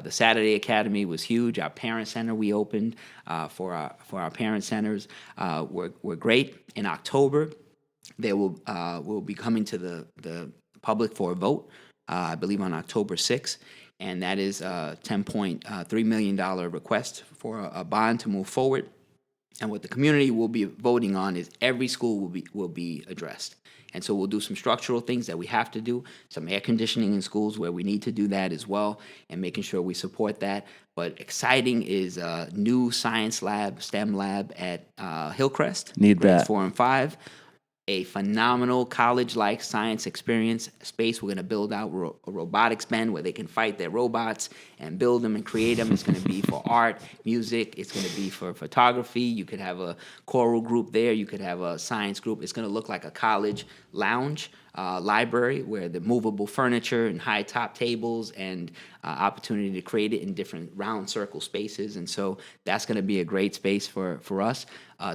The Saturday Academy was huge. Our parent center we opened for our parent centers were great. In October, they will be coming to the public for a vote, I believe on October 6th, and that is a $10.3 million request for a bond to move forward. And what the community will be voting on is every school will be addressed. And so we'll do some structural things that we have to do, some air conditioning in schools where we need to do that as well, and making sure we support that. But exciting is a new science lab, STEM lab at Hillcrest. Need grades that. 4 and 5. A phenomenal college-like science experience space. We're going to build out a robotics bend where they can fight their robots and build them and create them. It's going to be for art, music. It's going to be for photography. You could have a choral group there. You could have a science group. It's going to look like a college lounge library where the movable furniture and high-top tables and opportunity to create it in different round circle spaces. And so that's going to be a great space for us.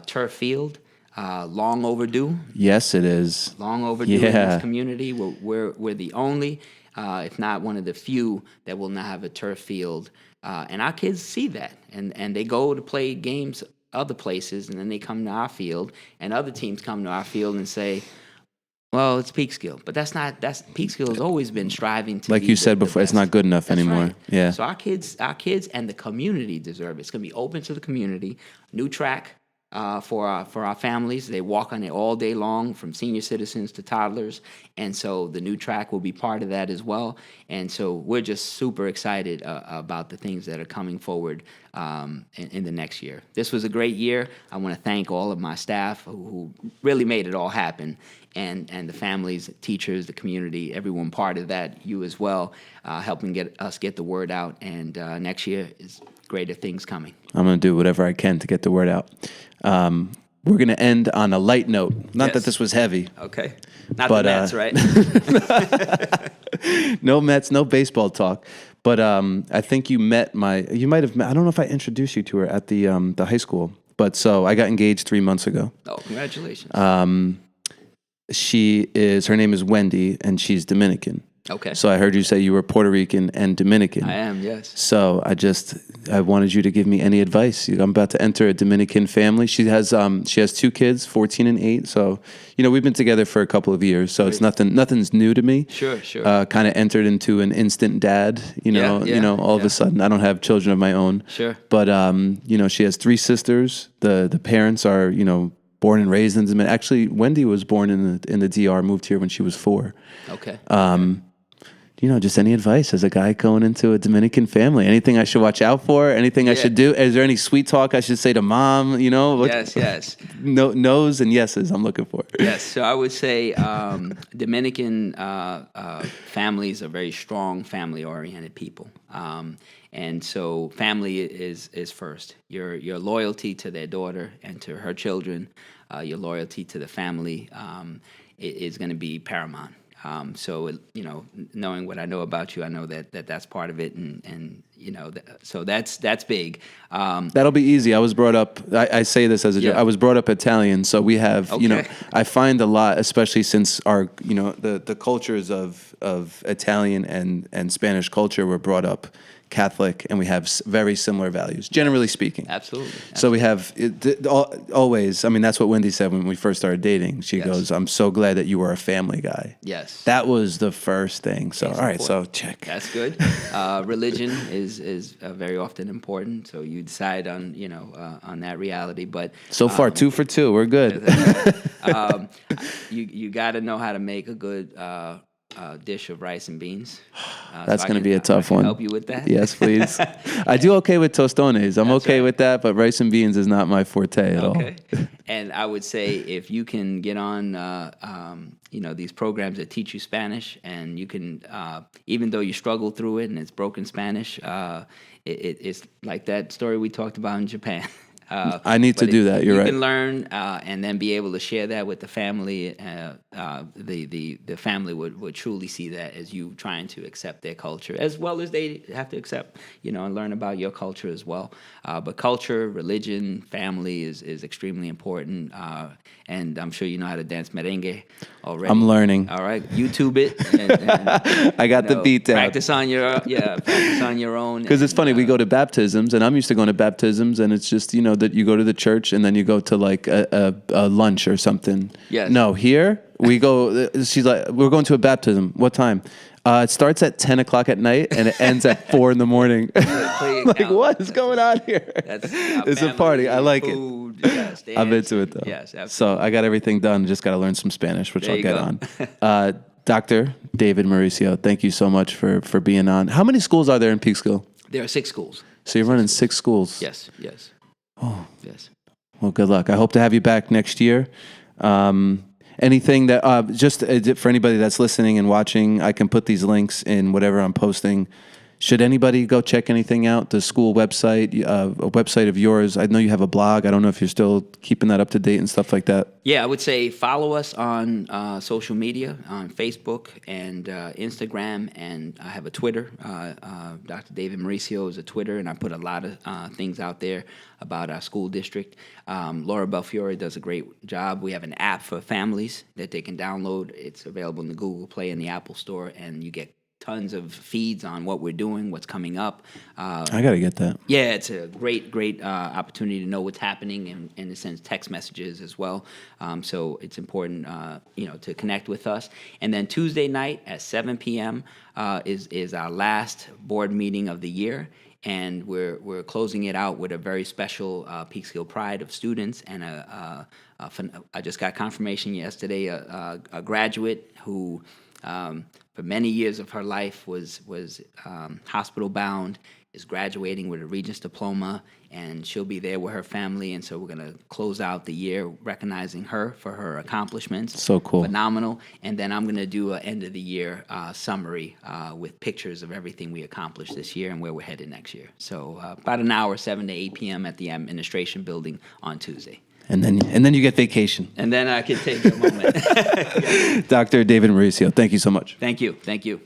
Turf field. Long overdue. Yes, it is. Long overdue in this community. We're the only, if not one of the few, that will not have a turf field. And our kids see that. And they go to play games other places, and then they come to our field, and other teams come to our field and say, well, it's Peekskill. But Peekskill has always been striving to like be you said the before, it's best. not good enough That's anymore. right. Yeah. So our kids and the community deserve it. It's going to be open to the community. New track. For our families. They walk on it all day long, from senior citizens to toddlers, and so the new track will be part of that as well. And so we're just super excited about the things that are coming forward in the next year. This was a great year. I want to thank all of my staff who really made it all happen, and the families, teachers, the community, everyone part of that, you as well, helping get the word out. And next year is greater things coming. I'm going to do whatever I can to get the word out. We're going to end on a light note. Not Yes. that this was heavy. Okay. Not But, the Mets, right? No Mets, no baseball talk. But I think you might have met, I don't know if I introduced you to her at the high school. But so I got engaged 3 months ago. Oh, congratulations. Her name is Wendy, and she's Dominican. Okay. So I heard you say you were Puerto Rican and Dominican. I am, yes. So I wanted you to give me any advice. I'm about to enter a Dominican family. She has 2 kids, 14 and 8. So, we've been together for a couple of years. So it's nothing's new to me. Sure. Kind of entered into an instant dad, all of a sudden. I don't have children of my own. Sure. But, she has 3 sisters. The parents are, born and raised in Dominican. Actually, Wendy was born in the DR, moved here when she was 4. Okay. Just any advice as a guy going into a Dominican family? Anything I should watch out for? Anything I should do? Is there any sweet talk I should say to mom? Yes. No's and yeses I'm looking for. Yes. So I would say Dominican families are very strong, family-oriented people. And so family is first. Your loyalty to their daughter and to her children, your loyalty to the family is going to be paramount. So knowing what I know about you, I know that that's part of it, and so that's big. That'll be easy. I was brought up. I say this as a joke. I was brought up Italian, so we have. Okay. I find a lot, especially since our the cultures of Italian and Spanish culture were brought up Catholic, and we have very similar values, generally speaking. Absolutely. So we have always. I mean, that's what Wendy said when we first started dating. She goes, "I'm so glad that you were a family guy." Yes. That was the first thing. So It's all right, important. so check. That's good. Religion is very often important. So you decide on on that reality. But So far, 2 for 2. We're good. you got to know how to make a good dish of rice and beans. That's so going to be a tough one. Help you with that? Yes, please. I do okay with tostones. I'm That's okay right. with that, but rice and beans is not my forte at all. Okay. And I would say if you can get on, these programs that teach you Spanish, and you can, even though you struggle through it and it's broken Spanish, it's like that story we talked about in Japan. I need to do that. You're right. You can learn and then be able to share that with the family. The family would truly see that as you trying to accept their culture, as well as they have to accept, and learn about your culture as well. But culture, religion, family is extremely important. And I'm sure you know how to dance merengue already. I'm learning. All right, YouTube it. And, I got the beat down. Practice on your own. Because it's funny, we go to baptisms, and I'm used to going to baptisms, and it's just, that you go to the church, and then you go to like a lunch or something. Yes. No, here we go, she's like, we're going to a baptism. What time? It starts at 10 o'clock at night, and it ends at 4 in the morning. Like, what is going on here? It's a party. I like food, it. Yes, I'm into it, though. Yes, absolutely. So I got everything done. Just got to learn some Spanish, which There I'll you get go. on. Dr. David Mauricio, thank you so much for being on. How many schools are there in Peekskill? There are 6 schools. So you're running 6 schools. Yes. Oh. Yes. Well, good luck. I hope to have you back next year. Anything that, just for anybody that's listening and watching, I can put these links in whatever I'm posting. Should anybody go check anything out? The school website, a website of yours. I know you have a blog. I don't know if you're still keeping that up to date and stuff like that. Yeah, I would say follow us on social media, on Facebook and Instagram, and I have a Twitter. Dr. David Mauricio is a Twitter, and I put a lot of things out there about our school district. Laura Belfiore does a great job. We have an app for families that they can download. It's available in the Google Play and the Apple Store, and you get tons of feeds on what we're doing, what's coming up. I got to get that. Yeah, it's a great opportunity to know what's happening, and in a sense, text messages as well. So it's important, to connect with us. And then Tuesday night at 7 p.m. Is our last board meeting of the year, and we're closing it out with a very special Peekskill Pride of students and I just got confirmation yesterday, a graduate who. For many years of her life was hospital bound, is graduating with a Regents diploma, and she'll be there with her family. And so we're going to close out the year recognizing her for her accomplishments. So cool. Phenomenal. And then I'm going to do an end of the year summary with pictures of everything we accomplished this year and where we're headed next year. So about an hour, 7 to 8 p.m. at the administration building on Tuesday. And then you get vacation. And then I can take a moment. Dr. David Mauricio, thank you so much. Thank you.